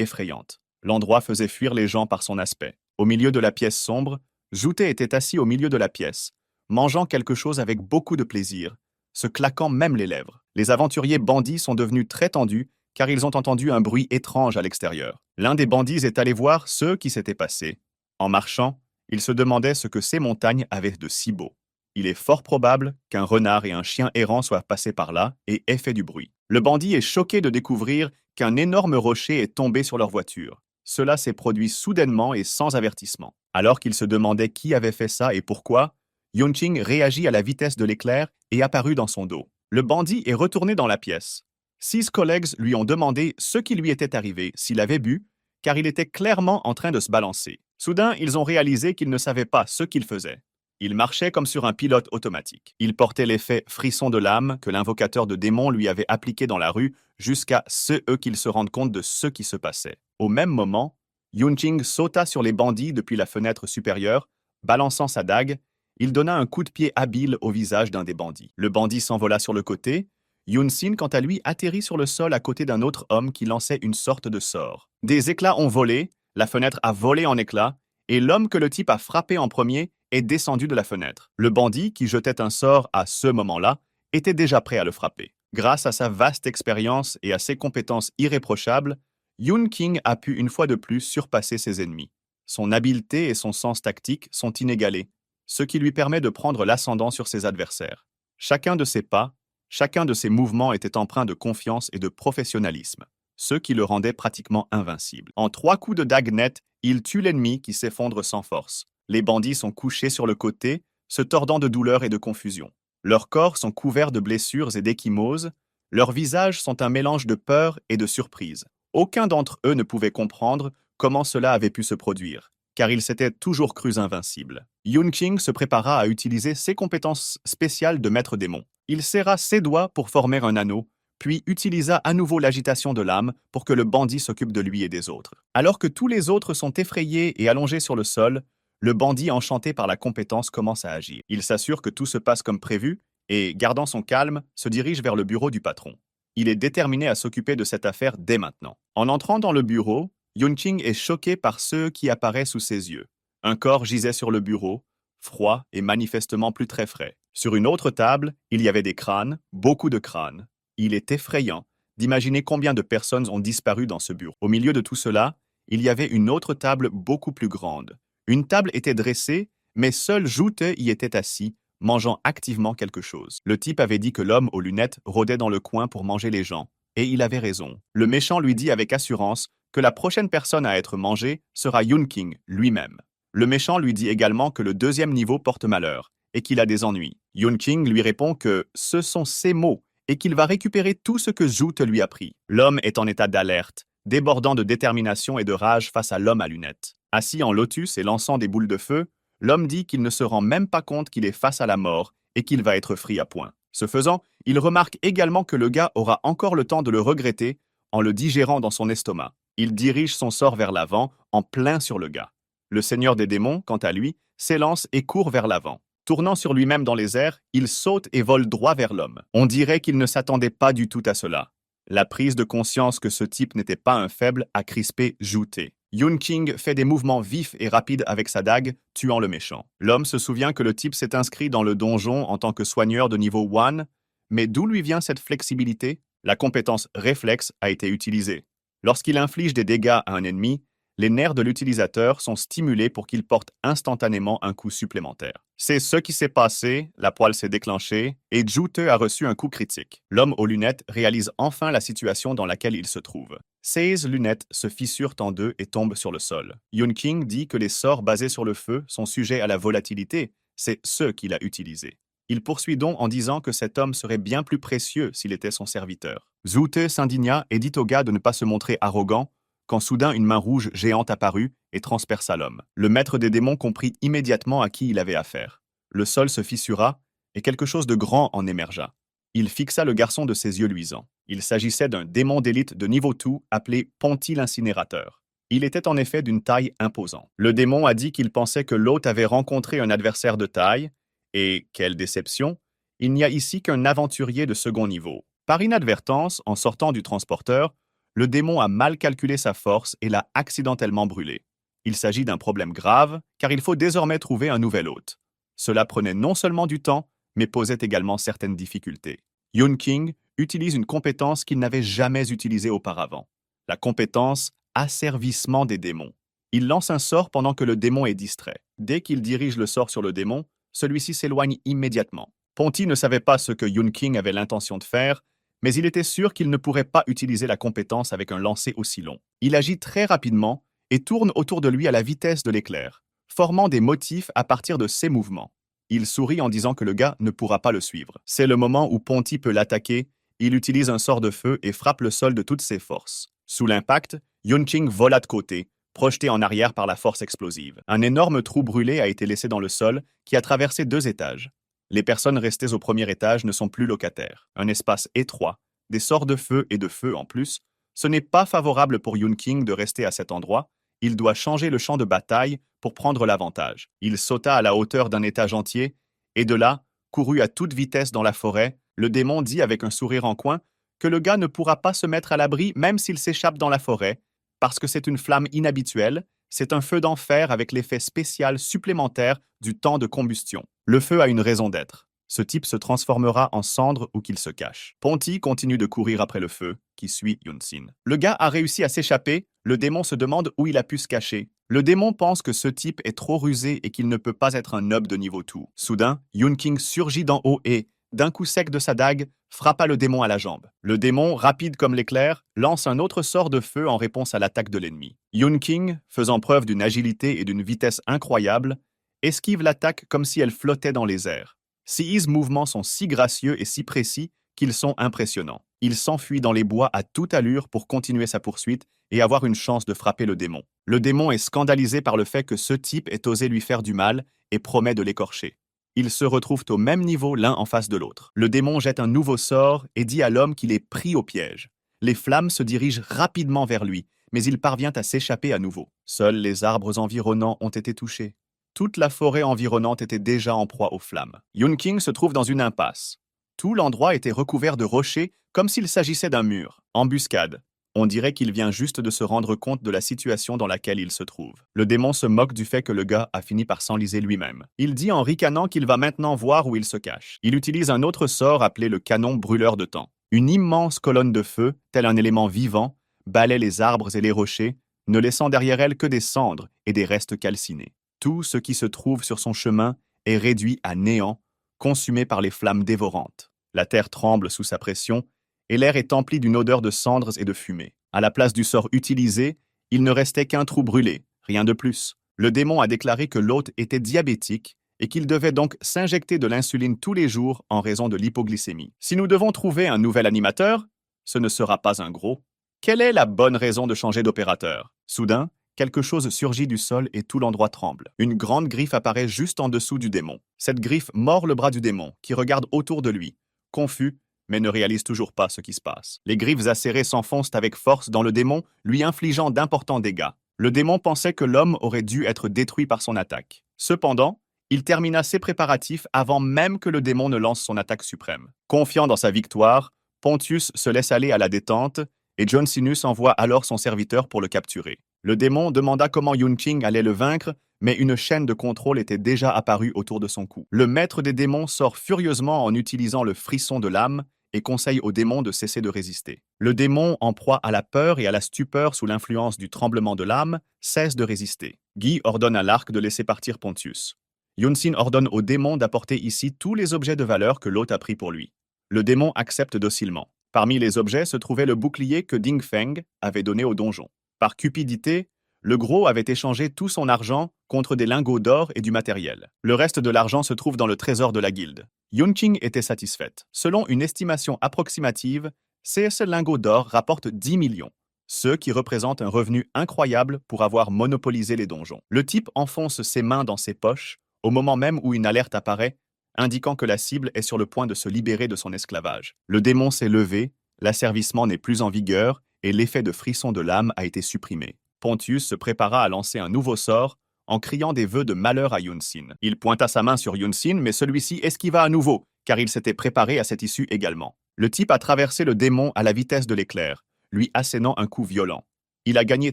effrayante. L'endroit faisait fuir les gens par son aspect. Au milieu de la pièce sombre, Zhu Te était assis au milieu de la pièce, mangeant quelque chose avec beaucoup de plaisir, se claquant même les lèvres. Les aventuriers bandits sont devenus très tendus car ils ont entendu un bruit étrange à l'extérieur. L'un des bandits est allé voir ce qui s'était passé. En marchant, il se demandait ce que ces montagnes avaient de si beau. Il est fort probable qu'un renard et un chien errant soient passés par là et aient fait du bruit. Le bandit est choqué de découvrir qu'un énorme rocher est tombé sur leur voiture. Cela s'est produit soudainement et sans avertissement. Alors qu'il se demandait qui avait fait ça et pourquoi, Yun King réagit à la vitesse de l'éclair et apparut dans son dos. Le bandit est retourné dans la pièce. 6 collègues lui ont demandé ce qui lui était arrivé, s'il avait bu, car il était clairement en train de se balancer. Soudain, ils ont réalisé qu'il ne savait pas ce qu'il faisait. Il marchait comme sur un pilote automatique. Il portait l'effet frisson de l'âme que l'invocateur de démons lui avait appliqué dans la rue jusqu'à ce qu'il se rende compte de ce qui se passait. Au même moment, Yun King sauta sur les bandits depuis la fenêtre supérieure, balançant sa dague. Il donna un coup de pied habile au visage d'un des bandits. Le bandit s'envola sur le côté. Yun Sin, quant à lui, atterrit sur le sol à côté d'un autre homme qui lançait une sorte de sort. Des éclats ont volé, la fenêtre a volé en éclats, et l'homme que le type a frappé en premier est descendu de la fenêtre. Le bandit, qui jetait un sort à ce moment-là, était déjà prêt à le frapper. Grâce à sa vaste expérience et à ses compétences irréprochables, Yun King a pu une fois de plus surpasser ses ennemis. Son habileté et son sens tactique sont inégalés, ce qui lui permet de prendre l'ascendant sur ses adversaires. Chacun de ses pas, chacun de ses mouvements était empreint de confiance et de professionnalisme, ce qui le rendait pratiquement invincible. En 3 coups de dague nette, il tue l'ennemi qui s'effondre sans force. Les bandits sont couchés sur le côté, se tordant de douleur et de confusion. Leurs corps sont couverts de blessures et d'échymoses, leurs visages sont un mélange de peur et de surprise. Aucun d'entre eux ne pouvait comprendre comment cela avait pu se produire. car il s'était toujours cru invincible. Yunqing se prépara à utiliser ses compétences spéciales de maître démon. Il serra ses doigts pour former un anneau, puis utilisa à nouveau l'agitation de l'âme pour que le bandit s'occupe de lui et des autres. Alors que tous les autres sont effrayés et allongés sur le sol, le bandit enchanté par la compétence commence à agir. Il s'assure que tout se passe comme prévu et, gardant son calme, se dirige vers le bureau du patron. Il est déterminé à s'occuper de cette affaire dès maintenant. En entrant dans le bureau, Yunqing est choqué par ce qui apparaît sous ses yeux. Un corps gisait sur le bureau, froid et manifestement plus très frais. Sur une autre table, il y avait des crânes, beaucoup de crânes. Il est effrayant d'imaginer combien de personnes ont disparu dans ce bureau. Au milieu de tout cela, il y avait une autre table beaucoup plus grande. Une table était dressée, mais seul Joute y était assis, mangeant activement quelque chose. Le type avait dit que l'homme aux lunettes rôdait dans le coin pour manger les gens, et il avait raison. Le méchant lui dit avec assurance que la prochaine personne à être mangée sera Yunqing lui-même. Le méchant lui dit également que le deuxième niveau porte malheur, et qu'il a des ennuis. Yunqing lui répond que ce sont ses mots, et qu'il va récupérer tout ce que Joute lui a pris. L'homme est en état d'alerte, débordant de détermination et de rage face à l'homme à lunettes. Assis en lotus et lançant des boules de feu, l'homme dit qu'il ne se rend même pas compte qu'il est face à la mort et qu'il va être pris à point. Ce faisant, il remarque également que le gars aura encore le temps de le regretter en le digérant dans son estomac. Il dirige son sort vers l'avant, en plein sur le gars. Le seigneur des démons, quant à lui, s'élance et court vers l'avant. Tournant sur lui-même dans les airs, il saute et vole droit vers l'homme. On dirait qu'il ne s'attendait pas du tout à cela. La prise de conscience que ce type n'était pas un faible a crispé Joute. Yunqing fait des mouvements vifs et rapides avec sa dague, tuant le méchant. L'homme se souvient que le type s'est inscrit dans le donjon en tant que soigneur de niveau 1, mais d'où lui vient cette flexibilité? La compétence réflexe a été utilisée. Lorsqu'il inflige des dégâts à un ennemi, les nerfs de l'utilisateur sont stimulés pour qu'il porte instantanément un coup supplémentaire. C'est ce qui s'est passé, la poêle s'est déclenchée, et Joute a reçu un coup critique. L'homme aux lunettes réalise enfin la situation dans laquelle il se trouve. 16 lunettes se fissurent en deux et tombent sur le sol. Yunqing dit que les sorts basés sur le feu sont sujets à la volatilité, c'est ce qu'il a utilisé. Il poursuit donc en disant que cet homme serait bien plus précieux s'il était son serviteur. Joute s'indigna et dit au gars de ne pas se montrer arrogant, quand soudain une main rouge géante apparut et transperça l'homme. Le maître des démons comprit immédiatement à qui il avait affaire. Le sol se fissura et quelque chose de grand en émergea. Il fixa le garçon de ses yeux luisants. Il s'agissait d'un démon d'élite de niveau 2 appelé Ponty l'incinérateur. Il était en effet d'une taille imposante. Le démon a dit qu'il pensait que l'hôte avait rencontré un adversaire de taille, et, quelle déception, il n'y a ici qu'un aventurier de second niveau. Par inadvertance, en sortant du transporteur, le démon a mal calculé sa force et l'a accidentellement brûlé. Il s'agit d'un problème grave, car il faut désormais trouver un nouvel hôte. Cela prenait non seulement du temps, mais posait également certaines difficultés. Yunqing utilise une compétence qu'il n'avait jamais utilisée auparavant, la compétence Asservissement des démons. Il lance un sort pendant que le démon est distrait. Dès qu'il dirige le sort sur le démon, celui-ci s'éloigne immédiatement. Ponty ne savait pas ce que Yunqing avait l'intention de faire, mais il était sûr qu'il ne pourrait pas utiliser la compétence avec un lancer aussi long. Il agit très rapidement et tourne autour de lui à la vitesse de l'éclair, formant des motifs à partir de ses mouvements. Il sourit en disant que le gars ne pourra pas le suivre. C'est le moment où Ponty peut l'attaquer. Il utilise un sort de feu et frappe le sol de toutes ses forces. Sous l'impact, Yunqing vola de côté, projeté en arrière par la force explosive. Un énorme trou brûlé a été laissé dans le sol qui a traversé 2 étages. Les personnes restées au premier étage ne sont plus locataires. Un espace étroit, des sorts de feu et de feu en plus, ce n'est pas favorable pour Yunqing de rester à cet endroit. Il doit changer le champ de bataille pour prendre l'avantage. Il sauta à la hauteur d'un étage entier, et de là, courut à toute vitesse dans la forêt. Le démon dit avec un sourire en coin que le gars ne pourra pas se mettre à l'abri même s'il s'échappe dans la forêt, parce que c'est une flamme inhabituelle, c'est un feu d'enfer avec l'effet spécial supplémentaire du temps de combustion. Le feu a une raison d'être. Ce type se transformera en cendre où qu'il se cache. Ponty continue de courir après le feu, qui suit Yunqing. Le gars a réussi à s'échapper, le démon se demande où il a pu se cacher. Le démon pense que ce type est trop rusé et qu'il ne peut pas être un noble de niveau 2. Soudain, Yunqing surgit d'en haut et, d'un coup sec de sa dague, frappa le démon à la jambe. Le démon, rapide comme l'éclair, lance un autre sort de feu en réponse à l'attaque de l'ennemi. Yunqing, faisant preuve d'une agilité et d'une vitesse incroyables, esquive l'attaque comme si elle flottait dans les airs. Ses mouvements sont si gracieux et si précis qu'ils sont impressionnants. Il s'enfuit dans les bois à toute allure pour continuer sa poursuite et avoir une chance de frapper le démon. Le démon est scandalisé par le fait que ce type ait osé lui faire du mal et promet de l'écorcher. Ils se retrouvent au même niveau l'un en face de l'autre. Le démon jette un nouveau sort et dit à l'homme qu'il est pris au piège. Les flammes se dirigent rapidement vers lui, mais il parvient à s'échapper à nouveau. Seuls les arbres environnants ont été touchés. Toute la forêt environnante était déjà en proie aux flammes. Yunqing se trouve dans une impasse. Tout l'endroit était recouvert de rochers comme s'il s'agissait d'un mur. Embuscade. On dirait qu'il vient juste de se rendre compte de la situation dans laquelle il se trouve. Le démon se moque du fait que le gars a fini par s'enliser lui-même. Il dit en ricanant qu'il va maintenant voir où il se cache. Il utilise un autre sort appelé le canon brûleur de temps. Une immense colonne de feu, tel un élément vivant, balaie les arbres et les rochers, ne laissant derrière elle que des cendres et des restes calcinés. Tout ce qui se trouve sur son chemin est réduit à néant, consumé par les flammes dévorantes. La terre tremble sous sa pression, et l'air est empli d'une odeur de cendres et de fumée. À la place du sort utilisé, il ne restait qu'un trou brûlé, rien de plus. Le démon a déclaré que l'hôte était diabétique et qu'il devait donc s'injecter de l'insuline tous les jours en raison de l'hypoglycémie. Si nous devons trouver un nouvel animateur, ce ne sera pas un gros. Quelle est la bonne raison de changer d'opérateur? Soudain, quelque chose surgit du sol et tout l'endroit tremble. Une grande griffe apparaît juste en dessous du démon. Cette griffe mord le bras du démon, qui regarde autour de lui, confus, mais ne réalise toujours pas ce qui se passe. Les griffes acérées s'enfoncent avec force dans le démon, lui infligeant d'importants dégâts. Le démon pensait que l'homme aurait dû être détruit par son attaque. Cependant, il termina ses préparatifs avant même que le démon ne lance son attaque suprême. Confiant dans sa victoire, Pontius se laisse aller à la détente et John Sinus envoie alors son serviteur pour le capturer. Le démon demanda comment Yunqing allait le vaincre, mais une chaîne de contrôle était déjà apparue autour de son cou. Le maître des démons sort furieusement en utilisant le frisson de l'âme et conseille au démon de cesser de résister. Le démon, en proie à la peur et à la stupeur sous l'influence du tremblement de l'âme, cesse de résister. Guy ordonne à l'arc de laisser partir Pontius. Yunsin ordonne au démon d'apporter ici tous les objets de valeur que l'hôte a pris pour lui. Le démon accepte docilement. Parmi les objets se trouvait le bouclier que Ding Feng avait donné au donjon. Par cupidité, le gros avait échangé tout son argent contre des lingots d'or et du matériel. Le reste de l'argent se trouve dans le trésor de la guilde. Yunqing était satisfaite. Selon une estimation approximative, ces lingots d'or rapportent 10 millions, ce qui représente un revenu incroyable pour avoir monopolisé les donjons. Le type enfonce ses mains dans ses poches au moment même où une alerte apparaît, indiquant que la cible est sur le point de se libérer de son esclavage. Le démon s'est levé, l'asservissement n'est plus en vigueur et l'effet de frisson de l'âme a été supprimé. Pontius se prépara à lancer un nouveau sort en criant des vœux de malheur à Yunsin. Il pointa sa main sur Yunsin, mais celui-ci esquiva à nouveau, car il s'était préparé à cette issue également. Le type a traversé le démon à la vitesse de l'éclair, lui assénant un coup violent. Il a gagné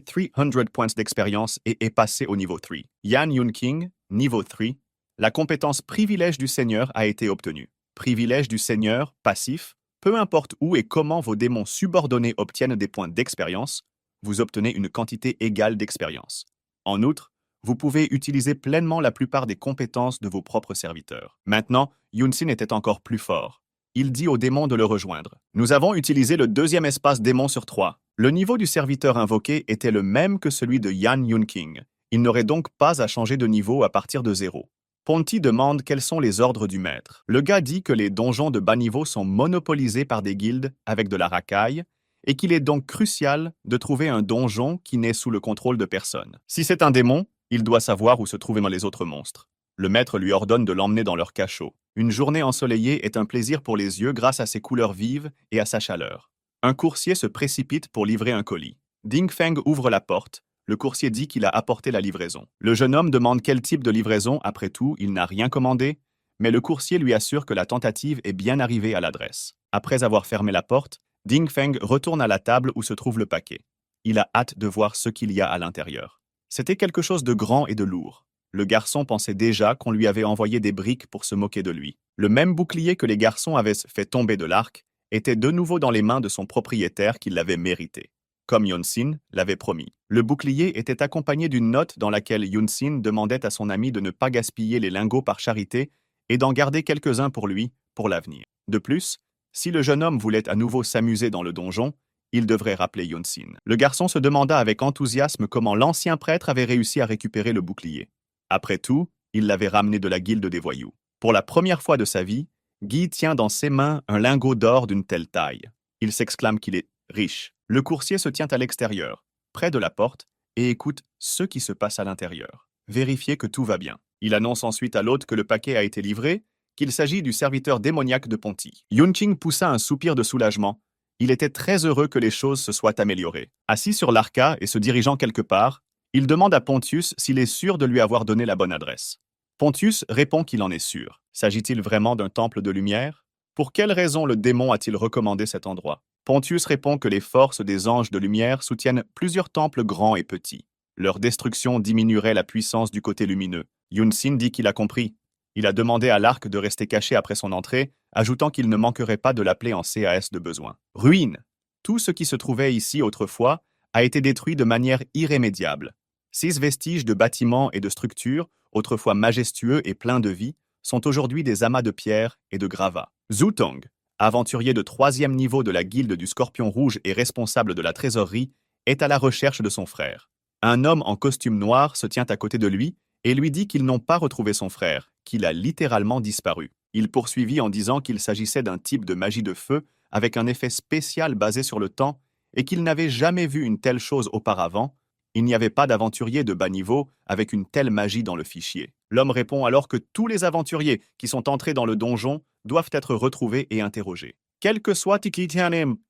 300 points d'expérience et est passé au niveau 3. Yan Yunqing, niveau 3, la compétence privilège du Seigneur a été obtenue. Privilège du Seigneur, passif, peu importe où et comment vos démons subordonnés obtiennent des points d'expérience, vous obtenez une quantité égale d'expérience. En outre, vous pouvez utiliser pleinement la plupart des compétences de vos propres serviteurs. Maintenant, Yunsin était encore plus fort. Il dit au démon de le rejoindre. Nous avons utilisé le deuxième espace démon sur 3. Le niveau du serviteur invoqué était le même que celui de Yan Yunqing. Il n'aurait donc pas à changer de niveau à partir de 0. Ponti demande quels sont les ordres du maître. Le gars dit que les donjons de bas niveau sont monopolisés par des guildes avec de la racaille et qu'il est donc crucial de trouver un donjon qui n'est sous le contrôle de personne. Si c'est un démon, il doit savoir où se trouvent les autres monstres. Le maître lui ordonne de l'emmener dans leur cachot. Une journée ensoleillée est un plaisir pour les yeux grâce à ses couleurs vives et à sa chaleur. Un coursier se précipite pour livrer un colis. Ding Feng ouvre la porte. Le coursier dit qu'il a apporté la livraison. Le jeune homme demande quel type de livraison, après tout, il n'a rien commandé, mais le coursier lui assure que la tentative est bien arrivée à l'adresse. Après avoir fermé la porte, Ding Feng retourne à la table où se trouve le paquet. Il a hâte de voir ce qu'il y a à l'intérieur. C'était quelque chose de grand et de lourd. Le garçon pensait déjà qu'on lui avait envoyé des briques pour se moquer de lui. Le même bouclier que les garçons avaient fait tomber de l'arc était de nouveau dans les mains de son propriétaire qui l'avait mérité, comme Yunsin l'avait promis. Le bouclier était accompagné d'une note dans laquelle Yunsin demandait à son ami de ne pas gaspiller les lingots par charité et d'en garder quelques-uns pour lui, pour l'avenir. De plus, si le jeune homme voulait à nouveau s'amuser dans le donjon, il devrait rappeler Yunsin. Le garçon se demanda avec enthousiasme comment l'ancien prêtre avait réussi à récupérer le bouclier. Après tout, il l'avait ramené de la guilde des voyous. Pour la première fois de sa vie, Guy tient dans ses mains un lingot d'or d'une telle taille. Il s'exclame qu'il est riche. Le coursier se tient à l'extérieur, près de la porte, et écoute ce qui se passe à l'intérieur. Vérifier que tout va bien. Il annonce ensuite à l'hôte que le paquet a été livré, qu'il s'agit du serviteur démoniaque de Ponty. Yunqing poussa un soupir de soulagement. Il était très heureux que les choses se soient améliorées. Assis sur l'arca et se dirigeant quelque part, il demande à Pontius s'il est sûr de lui avoir donné la bonne adresse. Pontius répond qu'il en est sûr. S'agit-il vraiment d'un temple de lumière? Pour quelle raison le démon a-t-il recommandé cet endroit? Pontius répond que les forces des anges de lumière soutiennent plusieurs temples grands et petits. Leur destruction diminuerait la puissance du côté lumineux. Yunsin dit qu'il a compris. Il a demandé à l'arc de rester caché après son entrée, ajoutant qu'il ne manquerait pas de l'appeler en CAS de besoin. Ruine. Tout ce qui se trouvait ici autrefois a été détruit de manière irrémédiable. 6 vestiges de bâtiments et de structures, autrefois majestueux et pleins de vie, sont aujourd'hui des amas de pierres et de gravats. Zhu Tong, aventurier de 3e niveau de la guilde du Scorpion Rouge et responsable de la trésorerie, est à la recherche de son frère. Un homme en costume noir se tient à côté de lui et lui dit qu'ils n'ont pas retrouvé son frère, qu'il a littéralement disparu. Il poursuivit en disant qu'il s'agissait d'un type de magie de feu avec un effet spécial basé sur le temps et qu'il n'avait jamais vu une telle chose auparavant. Il n'y avait pas d'aventurier de bas niveau avec une telle magie dans le fichier. L'homme répond alors que tous les aventuriers qui sont entrés dans le donjon doivent être retrouvés et interrogés. Quelles que soient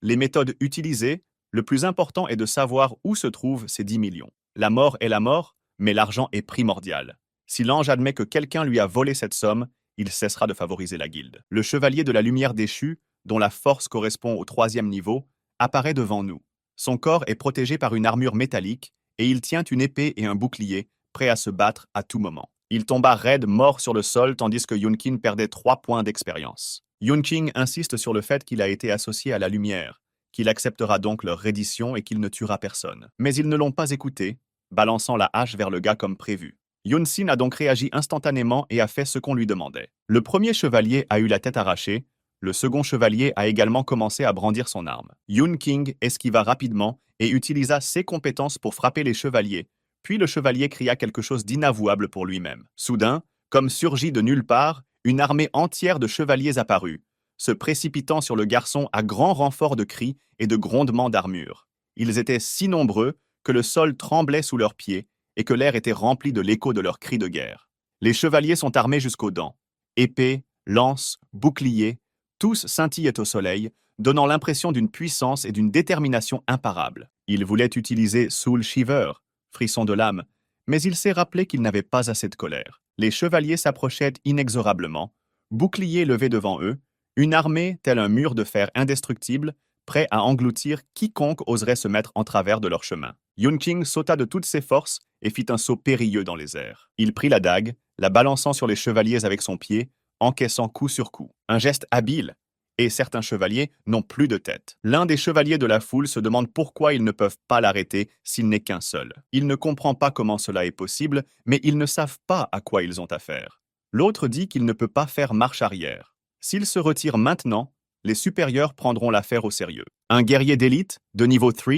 les méthodes utilisées, le plus important est de savoir où se trouvent ces 10 millions. La mort est la mort, mais l'argent est primordial. Si l'ange admet que quelqu'un lui a volé cette somme, il cessera de favoriser la guilde. Le chevalier de la lumière déchue, dont la force correspond au 3e niveau, apparaît devant nous. Son corps est protégé par une armure métallique et il tient une épée et un bouclier, prêt à se battre à tout moment. Il tomba raide mort sur le sol tandis que Yunqing perdait 3 points d'expérience. Yunqing insiste sur le fait qu'il a été associé à la lumière, qu'il acceptera donc leur reddition et qu'il ne tuera personne. Mais ils ne l'ont pas écouté, balançant la hache vers le gars comme prévu. Yunsin a donc réagi instantanément et a fait ce qu'on lui demandait. Le premier chevalier a eu la tête arrachée, le second chevalier a également commencé à brandir son arme. Yunqing esquiva rapidement et utilisa ses compétences pour frapper les chevaliers, puis le chevalier cria quelque chose d'inavouable pour lui-même. Soudain, comme surgit de nulle part, une armée entière de chevaliers apparut, se précipitant sur le garçon à grand renfort de cris et de grondements d'armure. Ils étaient si nombreux que le sol tremblait sous leurs pieds et que l'air était rempli de l'écho de leurs cris de guerre. Les chevaliers sont armés jusqu'aux dents. Épées, lances, boucliers, tous scintillent au soleil, donnant l'impression d'une puissance et d'une détermination imparables. Il voulait utiliser Soul Shiver, frisson de l'âme, mais il s'est rappelé qu'il n'avait pas assez de colère. Les chevaliers s'approchaient inexorablement, boucliers levés devant eux, une armée telle un mur de fer indestructible, prêt à engloutir quiconque oserait se mettre en travers de leur chemin. Yunqing sauta de toutes ses forces et fit un saut périlleux dans les airs. Il prit la dague, la balançant sur les chevaliers avec son pied, encaissant coup sur coup. Un geste habile, et certains chevaliers n'ont plus de tête. L'un des chevaliers de la foule se demande pourquoi ils ne peuvent pas l'arrêter s'il n'est qu'un seul. Il ne comprend pas comment cela est possible, mais ils ne savent pas à quoi ils ont affaire. L'autre dit qu'il ne peut pas faire marche arrière. S'il se retire maintenant, les supérieurs prendront l'affaire au sérieux. Un guerrier d'élite, de niveau 3,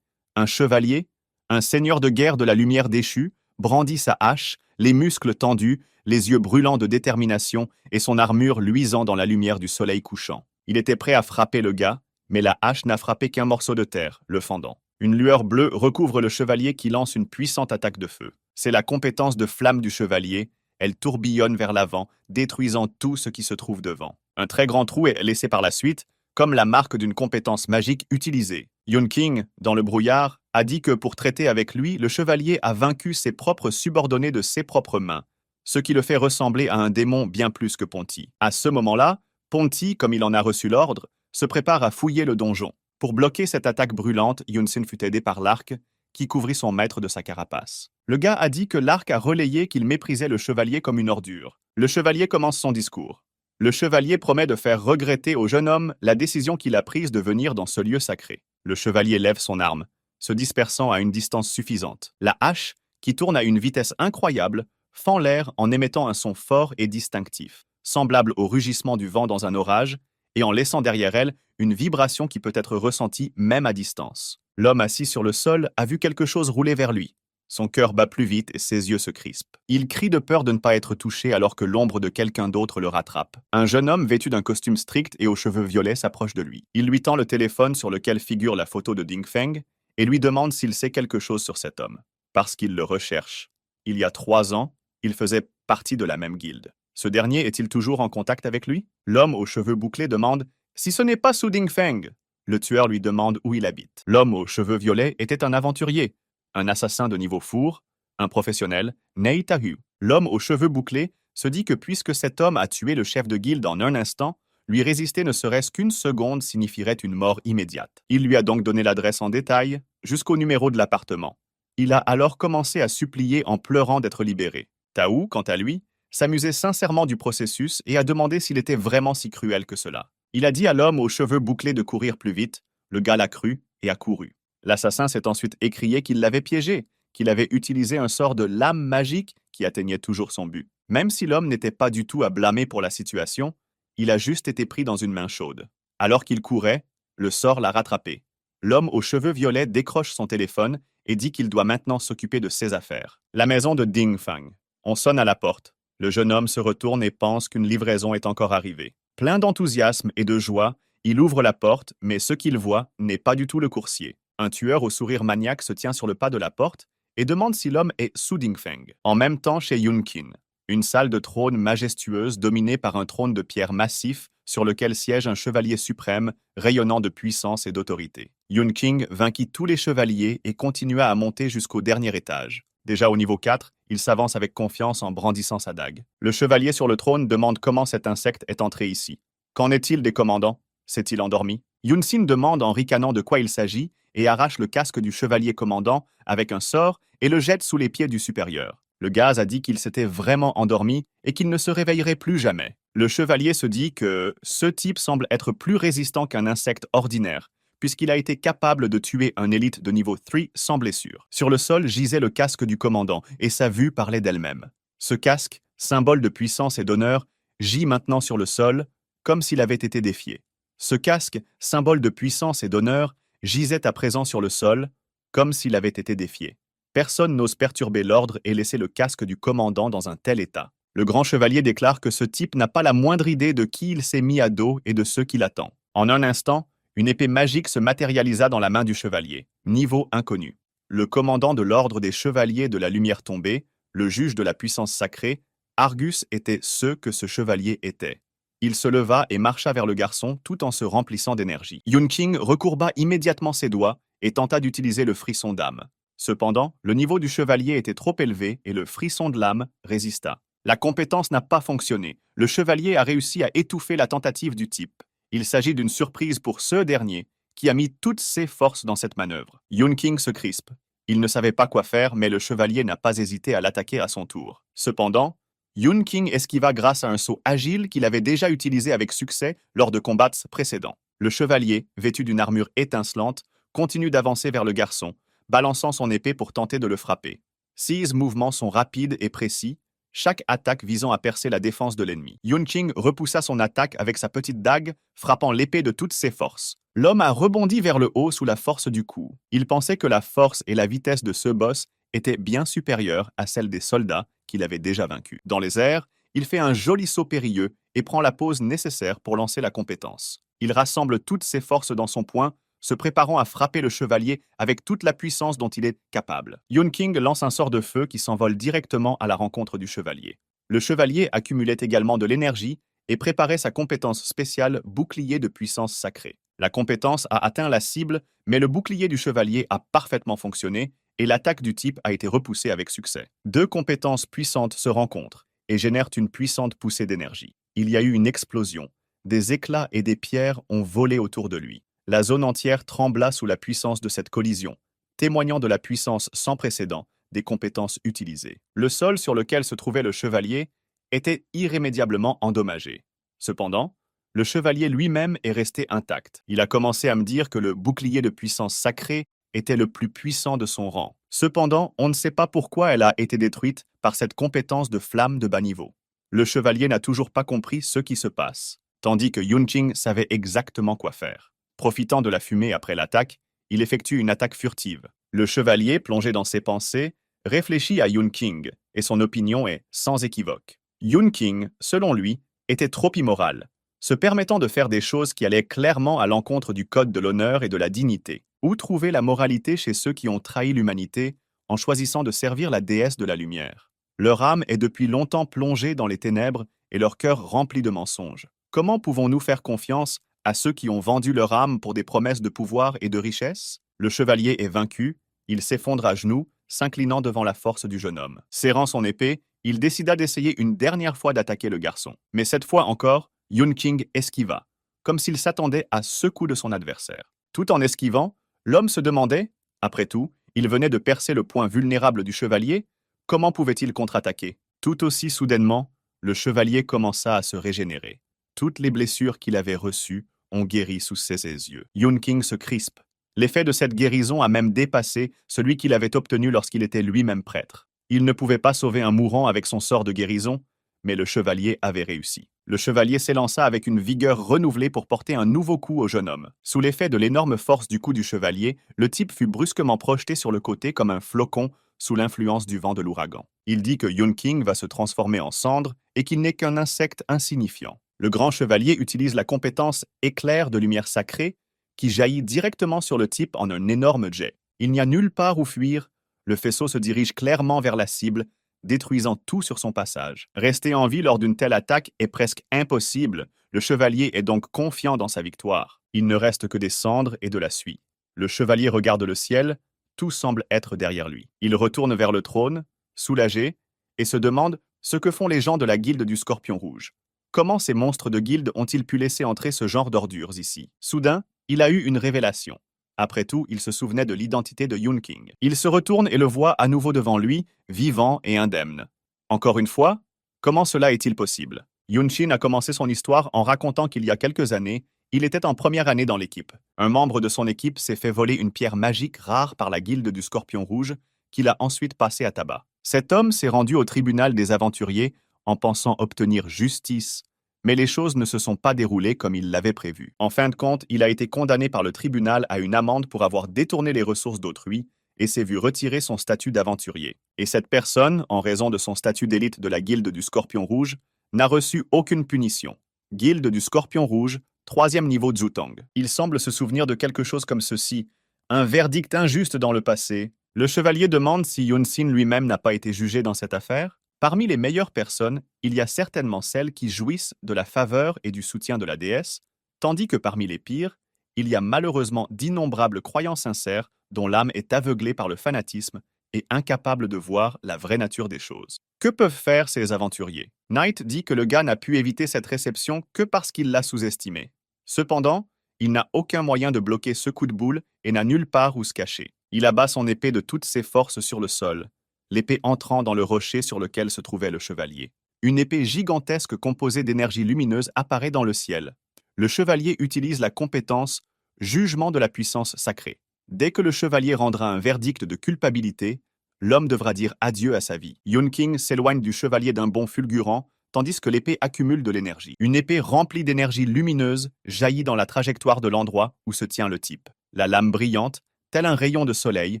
un chevalier, un seigneur de guerre de la lumière déchue, brandit sa hache, les muscles tendus, les yeux brûlants de détermination et son armure luisant dans la lumière du soleil couchant. Il était prêt à frapper le gars, mais la hache n'a frappé qu'un morceau de terre, le fendant. Une lueur bleue recouvre le chevalier qui lance une puissante attaque de feu. C'est la compétence de flamme du chevalier. Elle tourbillonne vers l'avant, détruisant tout ce qui se trouve devant. Un très grand trou est laissé par la suite, comme la marque d'une compétence magique utilisée. Yunqing, dans le brouillard, a dit que pour traiter avec lui, le chevalier a vaincu ses propres subordonnés de ses propres mains, ce qui le fait ressembler à un démon bien plus que Ponty. À ce moment-là, Ponty, comme il en a reçu l'ordre, se prépare à fouiller le donjon. Pour bloquer cette attaque brûlante, Yunsin fut aidé par l'arc, qui couvrit son maître de sa carapace. Le gars a dit que l'arc a relayé qu'il méprisait le chevalier comme une ordure. Le chevalier commence son discours. Le chevalier promet de faire regretter au jeune homme la décision qu'il a prise de venir dans ce lieu sacré. Le chevalier lève son arme, se dispersant à une distance suffisante. La hache, qui tourne à une vitesse incroyable, fend l'air en émettant un son fort et distinctif, semblable au rugissement du vent dans un orage, et en laissant derrière elle une vibration qui peut être ressentie même à distance. L'homme assis sur le sol a vu quelque chose rouler vers lui. Son cœur bat plus vite et ses yeux se crispent. Il crie de peur de ne pas être touché alors que l'ombre de quelqu'un d'autre le rattrape. Un jeune homme vêtu d'un costume strict et aux cheveux violets s'approche de lui. Il lui tend le téléphone sur lequel figure la photo de Ding Feng et lui demande s'il sait quelque chose sur cet homme. Parce qu'il le recherche. Il y a 3 ans, il faisait partie de la même guilde. Ce dernier est-il toujours en contact avec lui? L'homme aux cheveux bouclés demande « Si ce n'est pas Su Ding Feng ?» Le tueur lui demande où il habite. L'homme aux cheveux violets était un aventurier, un assassin de niveau four, un professionnel, Nei Tahu. L'homme aux cheveux bouclés se dit que puisque cet homme a tué le chef de guilde en un instant, lui résister ne serait-ce qu'une seconde signifierait une mort immédiate. Il lui a donc donné l'adresse en détail, jusqu'au numéro de l'appartement. Il a alors commencé à supplier en pleurant d'être libéré. Tahu, quant à lui, s'amusait sincèrement du processus et a demandé s'il était vraiment si cruel que cela. Il a dit à l'homme aux cheveux bouclés de courir plus vite, le gars l'a cru et a couru. L'assassin s'est ensuite écrié qu'il l'avait piégé, qu'il avait utilisé un sort de lame magique qui atteignait toujours son but. Même si l'homme n'était pas du tout à blâmer pour la situation, il a juste été pris dans une main chaude. Alors qu'il courait, le sort l'a rattrapé. L'homme aux cheveux violets décroche son téléphone et dit qu'il doit maintenant s'occuper de ses affaires. La maison de Ding Feng. On sonne à la porte. Le jeune homme se retourne et pense qu'une livraison est encore arrivée. Plein d'enthousiasme et de joie, il ouvre la porte, mais ce qu'il voit n'est pas du tout le coursier. Un tueur au sourire maniaque se tient sur le pas de la porte et demande si l'homme est Su Dingfeng. En même temps chez Yunqin, une salle de trône majestueuse dominée par un trône de pierre massif sur lequel siège un chevalier suprême rayonnant de puissance et d'autorité. Yunqing vainquit tous les chevaliers et continua à monter jusqu'au dernier étage. Déjà au niveau 4, il s'avance avec confiance en brandissant sa dague. Le chevalier sur le trône demande comment cet insecte est entré ici. Qu'en est-il des commandants? S'est-il endormi? Yunxin demande en ricanant de quoi il s'agit et arrache le casque du chevalier commandant avec un sort et le jette sous les pieds du supérieur. Le gaz a dit qu'il s'était vraiment endormi et qu'il ne se réveillerait plus jamais. Le chevalier se dit que ce type semble être plus résistant qu'un insecte ordinaire, puisqu'il a été capable de tuer un élite de niveau 3 sans blessure. Sur le sol gisait le casque du commandant et sa vue parlait d'elle-même. Ce casque, symbole de puissance et d'honneur, gît maintenant sur le sol, comme s'il avait été défié. Ce casque, symbole de puissance et d'honneur, gisait à présent sur le sol, comme s'il avait été défié. Personne n'ose perturber l'ordre et laisser le casque du commandant dans un tel état. Le grand chevalier déclare que ce type n'a pas la moindre idée de qui il s'est mis à dos et de ceux qui l'attendent. En un instant, une épée magique se matérialisa dans la main du chevalier. Niveau inconnu. Le commandant de l'ordre des chevaliers de la lumière tombée, le juge de la puissance sacrée, Argus était ce que ce chevalier était. Il se leva et marcha vers le garçon tout en se remplissant d'énergie. Yunqing recourba immédiatement ses doigts et tenta d'utiliser le frisson d'âme. Cependant, le niveau du chevalier était trop élevé et le frisson de l'âme résista. La compétence n'a pas fonctionné. Le chevalier a réussi à étouffer la tentative du type. Il s'agit d'une surprise pour ce dernier, qui a mis toutes ses forces dans cette manœuvre. Yunqing se crispe. Il ne savait pas quoi faire, mais le chevalier n'a pas hésité à l'attaquer à son tour. Cependant, Yunqing esquiva grâce à un saut agile qu'il avait déjà utilisé avec succès lors de combats précédents. Le chevalier, vêtu d'une armure étincelante, continue d'avancer vers le garçon, balançant son épée pour tenter de le frapper. Ses mouvements sont rapides et précis, chaque attaque visant à percer la défense de l'ennemi. Yunqing repoussa son attaque avec sa petite dague, frappant l'épée de toutes ses forces. L'homme a rebondi vers le haut sous la force du coup. Il pensait que la force et la vitesse de ce boss étaient bien supérieures à celles des soldats qu'il avait déjà vaincus. Dans les airs, il fait un joli saut périlleux et prend la pause nécessaire pour lancer la compétence. Il rassemble toutes ses forces dans son poing, se préparant à frapper le chevalier avec toute la puissance dont il est capable. Yunqing lance un sort de feu qui s'envole directement à la rencontre du chevalier. Le chevalier accumulait également de l'énergie et préparait sa compétence spéciale bouclier de puissance sacrée. La compétence a atteint la cible, mais le bouclier du chevalier a parfaitement fonctionné et l'attaque du type a été repoussée avec succès. Deux compétences puissantes se rencontrent et génèrent une puissante poussée d'énergie. Il y a eu une explosion. Des éclats et des pierres ont volé autour de lui. La zone entière trembla sous la puissance de cette collision, témoignant de la puissance sans précédent des compétences utilisées. Le sol sur lequel se trouvait le chevalier était irrémédiablement endommagé. Cependant, le chevalier lui-même est resté intact. Il a commencé à me dire que le bouclier de puissance sacrée était le plus puissant de son rang. Cependant, on ne sait pas pourquoi elle a été détruite par cette compétence de flamme de bas niveau. Le chevalier n'a toujours pas compris ce qui se passe, tandis que Yunqing savait exactement quoi faire. Profitant de la fumée après l'attaque, il effectue une attaque furtive. Le chevalier, plongé dans ses pensées, réfléchit à Yun King, et son opinion est sans équivoque. Yun King, selon lui, était trop immoral, se permettant de faire des choses qui allaient clairement à l'encontre du code de l'honneur et de la dignité. Où trouver la moralité chez ceux qui ont trahi l'humanité en choisissant de servir la déesse de la lumière? Leur âme est depuis longtemps plongée dans les ténèbres et leur cœur rempli de mensonges. Comment pouvons-nous faire confiance à ceux qui ont vendu leur âme pour des promesses de pouvoir et de richesse? Le chevalier est vaincu, il s'effondre à genoux, s'inclinant devant la force du jeune homme. Serrant son épée, il décida d'essayer une dernière fois d'attaquer le garçon. Mais cette fois encore, Yun King esquiva, comme s'il s'attendait à ce coup de son adversaire. Tout en esquivant, l'homme se demandait, après tout, il venait de percer le point vulnérable du chevalier, comment pouvait-il contre-attaquer? Tout aussi soudainement, le chevalier commença à se régénérer. Toutes les blessures qu'il avait reçues ont guéri sous ses yeux. Yun King se crispe. L'effet de cette guérison a même dépassé celui qu'il avait obtenu lorsqu'il était lui-même prêtre. Il ne pouvait pas sauver un mourant avec son sort de guérison, mais le chevalier avait réussi. Le chevalier s'élança avec une vigueur renouvelée pour porter un nouveau coup au jeune homme. Sous l'effet de l'énorme force du coup du chevalier, le type fut brusquement projeté sur le côté comme un flocon sous l'influence du vent de l'ouragan. Il dit que Yun King va se transformer en cendre et qu'il n'est qu'un insecte insignifiant. Le grand chevalier utilise la compétence éclair de lumière sacrée qui jaillit directement sur le type en un énorme jet. Il n'y a nulle part où fuir, le faisceau se dirige clairement vers la cible, détruisant tout sur son passage. Rester en vie lors d'une telle attaque est presque impossible, le chevalier est donc confiant dans sa victoire. Il ne reste que des cendres et de la suie. Le chevalier regarde le ciel, tout semble être derrière lui. Il retourne vers le trône, soulagé, et se demande ce que font les gens de la guilde du Scorpion Rouge. Comment ces monstres de guilde ont-ils pu laisser entrer ce genre d'ordures ici? Soudain, il a eu une révélation. Après tout, il se souvenait de l'identité de Yun King. Il se retourne et le voit à nouveau devant lui, vivant et indemne. Encore une fois, comment cela est-il possible? Yun Shin a commencé son histoire en racontant qu'il y a quelques années, il était en première année dans l'équipe. Un membre de son équipe s'est fait voler une pierre magique rare par la guilde du Scorpion Rouge, qu'il a ensuite passée à tabac. Cet homme s'est rendu au tribunal des aventuriers en pensant obtenir justice, mais les choses ne se sont pas déroulées comme il l'avait prévu. En fin de compte, il a été condamné par le tribunal à une amende pour avoir détourné les ressources d'autrui et s'est vu retirer son statut d'aventurier. Et cette personne, en raison de son statut d'élite de la guilde du Scorpion Rouge, n'a reçu aucune punition. Guilde du Scorpion Rouge, 3e niveau Zhutang. Il semble se souvenir de quelque chose comme ceci. Un verdict injuste dans le passé. Le chevalier demande si Yun Xin lui-même n'a pas été jugé dans cette affaire. Parmi les meilleures personnes, il y a certainement celles qui jouissent de la faveur et du soutien de la déesse, tandis que parmi les pires, il y a malheureusement d'innombrables croyants sincères dont l'âme est aveuglée par le fanatisme et incapable de voir la vraie nature des choses. Que peuvent faire ces aventuriers? Knight dit que le gars n'a pu éviter cette réception que parce qu'il l'a sous-estimé. Cependant, il n'a aucun moyen de bloquer ce coup de boule et n'a nulle part où se cacher. Il abat son épée de toutes ses forces sur le sol, l'épée entrant dans le rocher sur lequel se trouvait le chevalier. Une épée gigantesque composée d'énergie lumineuse apparaît dans le ciel. Le chevalier utilise la compétence « Jugement de la puissance sacrée ». Dès que le chevalier rendra un verdict de culpabilité, l'homme devra dire adieu à sa vie. Yun King s'éloigne du chevalier d'un bond fulgurant, tandis que l'épée accumule de l'énergie. Une épée remplie d'énergie lumineuse jaillit dans la trajectoire de l'endroit où se tient le type. La lame brillante, tel un rayon de soleil,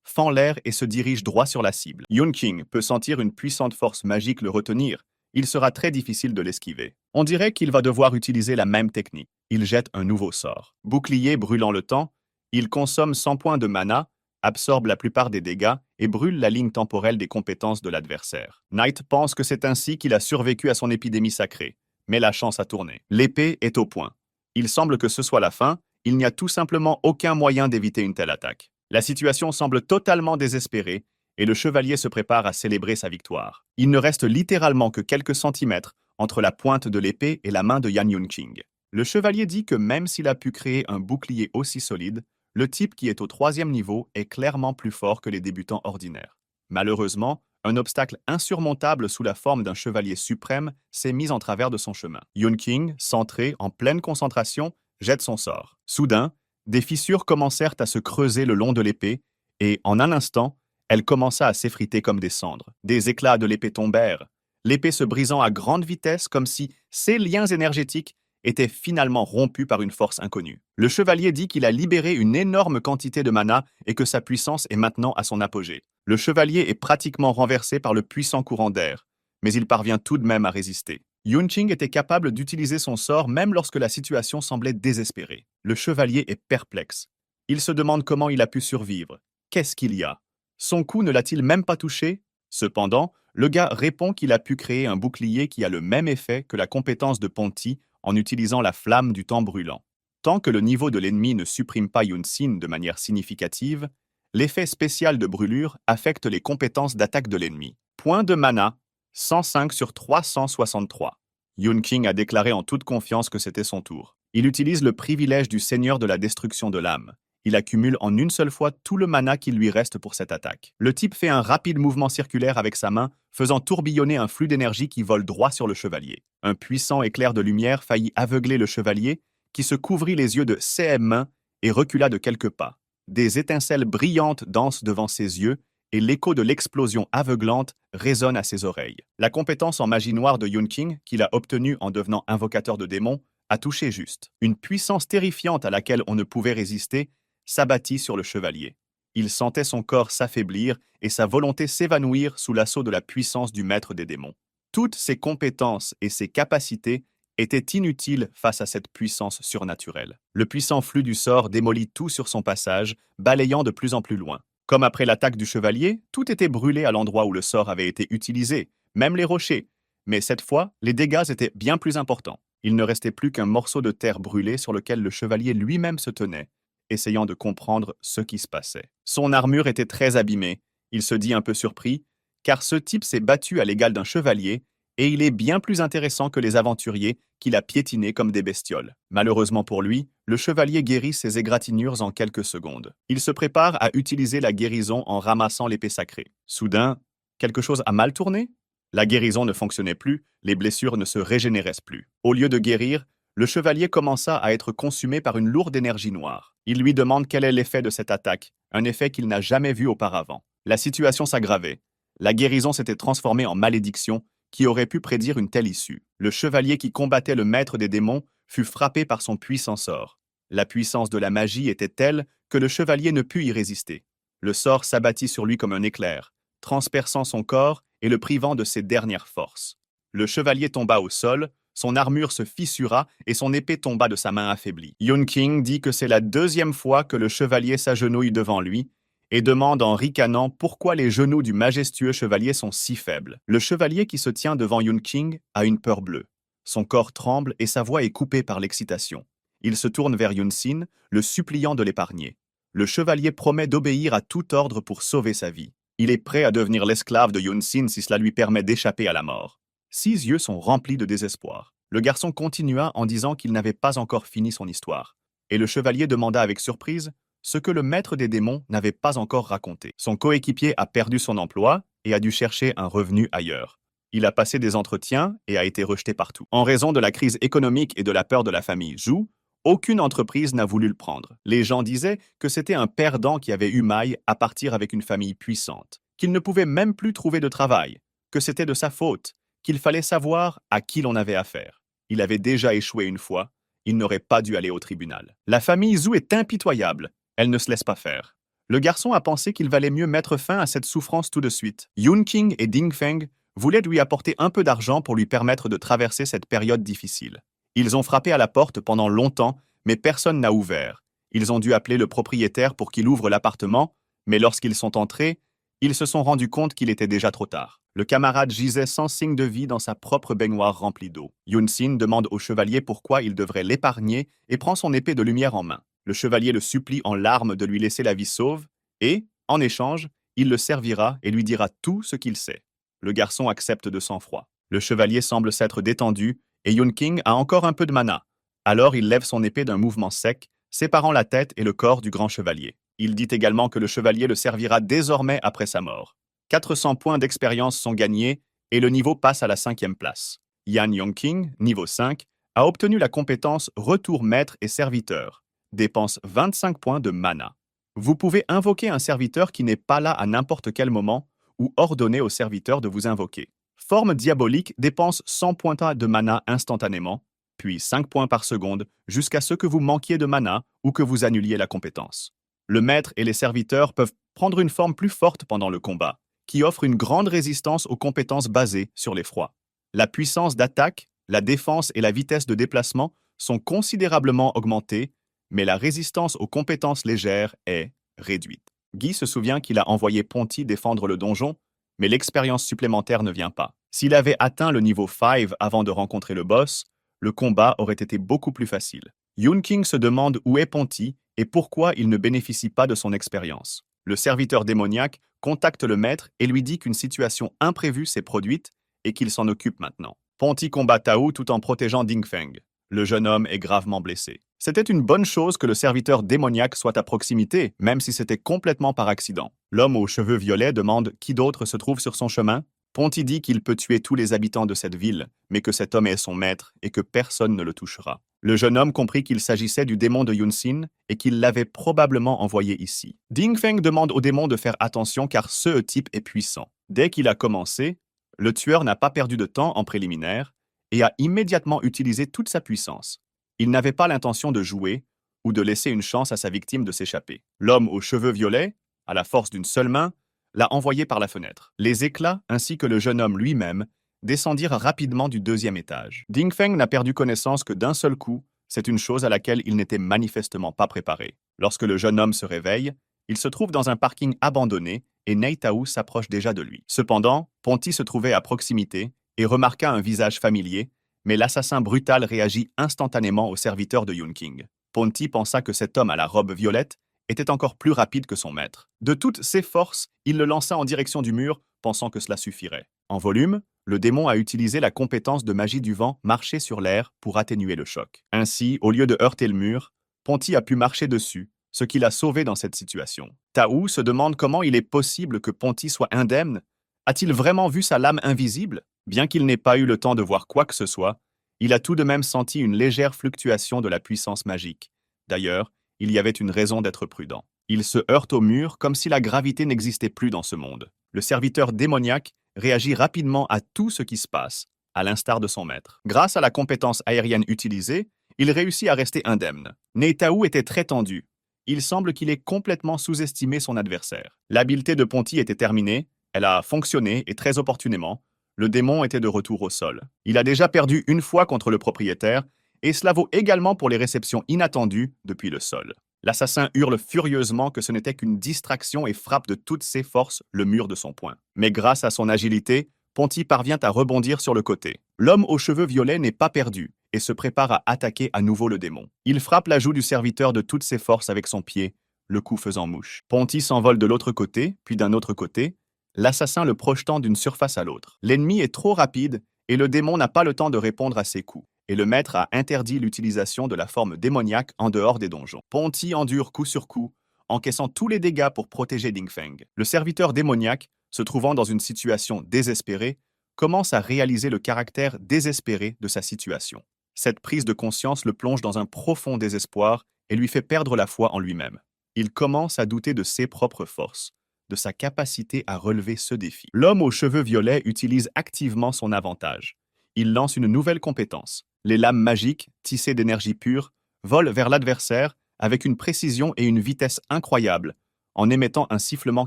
fend l'air et se dirige droit sur la cible. Yun King peut sentir une puissante force magique le retenir. Il sera très difficile de l'esquiver. On dirait qu'il va devoir utiliser la même technique. Il jette un nouveau sort. Bouclier brûlant le temps, il consomme 100 points de mana, absorbe la plupart des dégâts et brûle la ligne temporelle des compétences de l'adversaire. Knight pense que c'est ainsi qu'il a survécu à son épidémie sacrée, mais la chance a tourné. L'épée est au point. Il semble que ce soit la fin, il n'y a tout simplement aucun moyen d'éviter une telle attaque. La situation semble totalement désespérée et le chevalier se prépare à célébrer sa victoire. Il ne reste littéralement que quelques centimètres entre la pointe de l'épée et la main de Yan Yun King. Le chevalier dit que même s'il a pu créer un bouclier aussi solide, le type qui est au 3e niveau est clairement plus fort que les débutants ordinaires. Malheureusement, un obstacle insurmontable sous la forme d'un chevalier suprême s'est mis en travers de son chemin. Yun King, centré, en pleine concentration, jette son sort. Soudain, des fissures commencèrent à se creuser le long de l'épée, et, en un instant, elle commença à s'effriter comme des cendres. Des éclats de l'épée tombèrent, l'épée se brisant à grande vitesse comme si ses liens énergétiques était finalement rompu par une force inconnue. Le chevalier dit qu'il a libéré une énorme quantité de mana et que sa puissance est maintenant à son apogée. Le chevalier est pratiquement renversé par le puissant courant d'air, mais il parvient tout de même à résister. Yunqing était capable d'utiliser son sort même lorsque la situation semblait désespérée. Le chevalier est perplexe. Il se demande comment il a pu survivre. Qu'est-ce qu'il y a? Son coup ne l'a-t-il même pas touché? Cependant, le gars répond qu'il a pu créer un bouclier qui a le même effet que la compétence de Ponty en utilisant la flamme du temps brûlant. Tant que le niveau de l'ennemi ne supprime pas Yunqing de manière significative, l'effet spécial de brûlure affecte les compétences d'attaque de l'ennemi. Point de mana, 105 sur 363. Yunqing a déclaré en toute confiance que c'était son tour. Il utilise le privilège du Seigneur de la Destruction de l'âme. Il accumule en une seule fois tout le mana qu'il lui reste pour cette attaque. Le type fait un rapide mouvement circulaire avec sa main, faisant tourbillonner un flux d'énergie qui vole droit sur le chevalier. Un puissant éclair de lumière faillit aveugler le chevalier, qui se couvrit les yeux de ses mains et recula de quelques pas. Des étincelles brillantes dansent devant ses yeux, et l'écho de l'explosion aveuglante résonne à ses oreilles. La compétence en magie noire de Yunqing, qu'il a obtenue en devenant invocateur de démons, a touché juste. Une puissance terrifiante à laquelle on ne pouvait résister s'abattit sur le chevalier. Il sentait son corps s'affaiblir et sa volonté s'évanouir sous l'assaut de la puissance du maître des démons. Toutes ses compétences et ses capacités étaient inutiles face à cette puissance surnaturelle. Le puissant flux du sort démolit tout sur son passage, balayant de plus en plus loin. Comme après l'attaque du chevalier, tout était brûlé à l'endroit où le sort avait été utilisé, même les rochers. Mais cette fois, les dégâts étaient bien plus importants. Il ne restait plus qu'un morceau de terre brûlée sur lequel le chevalier lui-même se tenait, essayant de comprendre ce qui se passait. Son armure était très abîmée. Il se dit un peu surpris, car ce type s'est battu à l'égal d'un chevalier, et il est bien plus intéressant que les aventuriers qu'il a piétinés comme des bestioles. Malheureusement pour lui, le chevalier guérit ses égratignures en quelques secondes. Il se prépare à utiliser la guérison en ramassant l'épée sacrée. Soudain, quelque chose a mal tourné? La guérison ne fonctionnait plus, les blessures ne se régénéraient plus. Au lieu de guérir, le chevalier commença à être consumé par une lourde énergie noire. Il lui demande quel est l'effet de cette attaque, un effet qu'il n'a jamais vu auparavant. La situation s'aggravait. La guérison s'était transformée en malédiction, qui aurait pu prédire une telle issue. Le chevalier qui combattait le maître des démons fut frappé par son puissant sort. La puissance de la magie était telle que le chevalier ne put y résister. Le sort s'abattit sur lui comme un éclair, transperçant son corps et le privant de ses dernières forces. Le chevalier tomba au sol, son armure se fissura et son épée tomba de sa main affaiblie. Yunqing dit que c'est la deuxième fois que le chevalier s'agenouille devant lui et demande en ricanant pourquoi les genoux du majestueux chevalier sont si faibles. Le chevalier qui se tient devant Yunqing a une peur bleue. Son corps tremble et sa voix est coupée par l'excitation. Il se tourne vers Yunqing, le suppliant de l'épargner. Le chevalier promet d'obéir à tout ordre pour sauver sa vie. Il est prêt à devenir l'esclave de Yunqing si cela lui permet d'échapper à la mort. Ses yeux sont remplis de désespoir. Le garçon continua en disant qu'il n'avait pas encore fini son histoire. Et le chevalier demanda avec surprise ce que le maître des démons n'avait pas encore raconté. Son coéquipier a perdu son emploi et a dû chercher un revenu ailleurs. Il a passé des entretiens et a été rejeté partout. En raison de la crise économique et de la peur de la famille Zhu, aucune entreprise n'a voulu le prendre. Les gens disaient que c'était un perdant qui avait eu maille à partir avec une famille puissante, qu'il ne pouvait même plus trouver de travail, que c'était de sa faute, qu'il fallait savoir à qui l'on avait affaire. Il avait déjà échoué une fois, il n'aurait pas dû aller au tribunal. La famille Zhu est impitoyable. Elle ne se laisse pas faire. Le garçon a pensé qu'il valait mieux mettre fin à cette souffrance tout de suite. Yunqing et Dingfeng voulaient lui apporter un peu d'argent pour lui permettre de traverser cette période difficile. Ils ont frappé à la porte pendant longtemps, mais personne n'a ouvert. Ils ont dû appeler le propriétaire pour qu'il ouvre l'appartement, mais lorsqu'ils sont entrés, ils se sont rendus compte qu'il était déjà trop tard. Le camarade gisait sans signe de vie dans sa propre baignoire remplie d'eau. Yunqing demande au chevalier pourquoi il devrait l'épargner et prend son épée de lumière en main. Le chevalier le supplie en larmes de lui laisser la vie sauve et, en échange, il le servira et lui dira tout ce qu'il sait. Le garçon accepte de sang-froid. Le chevalier semble s'être détendu et Yunqing a encore un peu de mana. Alors il lève son épée d'un mouvement sec, séparant la tête et le corps du grand chevalier. Il dit également que le chevalier le servira désormais après sa mort. 400 points d'expérience sont gagnés et le niveau passe à la 5e place. Yan Yongqing, niveau 5, a obtenu la compétence Retour maître et serviteur. Dépense 25 points de mana. Vous pouvez invoquer un serviteur qui n'est pas là à n'importe quel moment ou ordonner au serviteur de vous invoquer. Forme diabolique dépense 100 points de mana instantanément. puis 5 points par seconde, jusqu'à ce que vous manquiez de mana ou que vous annuliez la compétence. Le maître et les serviteurs peuvent prendre une forme plus forte pendant le combat, qui offre une grande résistance aux compétences basées sur l'effroi. La puissance d'attaque, la défense et la vitesse de déplacement sont considérablement augmentées, mais la résistance aux compétences légères est réduite. Guy se souvient qu'il a envoyé Ponty défendre le donjon, mais l'expérience supplémentaire ne vient pas. S'il avait atteint le niveau 5 avant de rencontrer le boss, le combat aurait été beaucoup plus facile. Yun King se demande où est Ponty et pourquoi il ne bénéficie pas de son expérience. Le serviteur démoniaque contacte le maître et lui dit qu'une situation imprévue s'est produite et qu'il s'en occupe maintenant. Ponty combat Tao tout en protégeant Ding Feng. Le jeune homme est gravement blessé. C'était une bonne chose que le serviteur démoniaque soit à proximité, même si c'était complètement par accident. L'homme aux cheveux violets demande qui d'autre se trouve sur son chemin. Ponty dit qu'il peut tuer tous les habitants de cette ville, mais que cet homme est son maître et que personne ne le touchera. Le jeune homme comprit qu'il s'agissait du démon de Yunxin et qu'il l'avait probablement envoyé ici. Ding Feng demande au démon de faire attention car ce type est puissant. Dès qu'il a commencé, le tueur n'a pas perdu de temps en préliminaire et a immédiatement utilisé toute sa puissance. Il n'avait pas l'intention de jouer ou de laisser une chance à sa victime de s'échapper. L'homme aux cheveux violets, à la force d'une seule main, l'a envoyé par la fenêtre. Les éclats, ainsi que le jeune homme lui-même, descendirent rapidement du 2e étage. Ding Feng n'a perdu connaissance que d'un seul coup, c'est une chose à laquelle il n'était manifestement pas préparé. Lorsque le jeune homme se réveille, il se trouve dans un parking abandonné et Nei Tao s'approche déjà de lui. Cependant, Ponty se trouvait à proximité et remarqua un visage familier, mais l'assassin brutal réagit instantanément au serviteur de Yun King. Ponty pensa que cet homme à la robe violette était encore plus rapide que son maître. De toutes ses forces, il le lança en direction du mur, pensant que cela suffirait. En volume, le démon a utilisé la compétence de magie du vent marcher sur l'air pour atténuer le choc. Ainsi, au lieu de heurter le mur, Ponty a pu marcher dessus, ce qui l'a sauvé dans cette situation. Tao se demande comment il est possible que Ponty soit indemne. A-t-il vraiment vu sa lame invisible? Bien qu'il n'ait pas eu le temps de voir quoi que ce soit, il a tout de même senti une légère fluctuation de la puissance magique. D'ailleurs, il y avait une raison d'être prudent. Il se heurte au mur comme si la gravité n'existait plus dans ce monde. Le serviteur démoniaque réagit rapidement à tout ce qui se passe, à l'instar de son maître. Grâce à la compétence aérienne utilisée, il réussit à rester indemne. Nei Tao était très tendu. Il semble qu'il ait complètement sous-estimé son adversaire. L'habileté de Ponty était terminée, elle a fonctionné et très opportunément. Le démon était de retour au sol. Il a déjà perdu une fois contre le propriétaire, et cela vaut également pour les réceptions inattendues depuis le sol. L'assassin hurle furieusement que ce n'était qu'une distraction et frappe de toutes ses forces le mur de son poing. Mais grâce à son agilité, Ponty parvient à rebondir sur le côté. L'homme aux cheveux violets n'est pas perdu et se prépare à attaquer à nouveau le démon. Il frappe la joue du serviteur de toutes ses forces avec son pied, le coup faisant mouche. Ponty s'envole de l'autre côté, puis d'un autre côté, l'assassin le projetant d'une surface à l'autre. L'ennemi est trop rapide et le démon n'a pas le temps de répondre à ses coups. Et le maître a interdit l'utilisation de la forme démoniaque en dehors des donjons. Ponty endure coup sur coup, encaissant tous les dégâts pour protéger Ding Feng. Le serviteur démoniaque, se trouvant dans une situation désespérée, commence à réaliser le caractère désespéré de sa situation. Cette prise de conscience le plonge dans un profond désespoir et lui fait perdre la foi en lui-même. Il commence à douter de ses propres forces, de sa capacité à relever ce défi. L'homme aux cheveux violets utilise activement son avantage. Il lance une nouvelle compétence. Les lames magiques, tissées d'énergie pure, volent vers l'adversaire avec une précision et une vitesse incroyables, en émettant un sifflement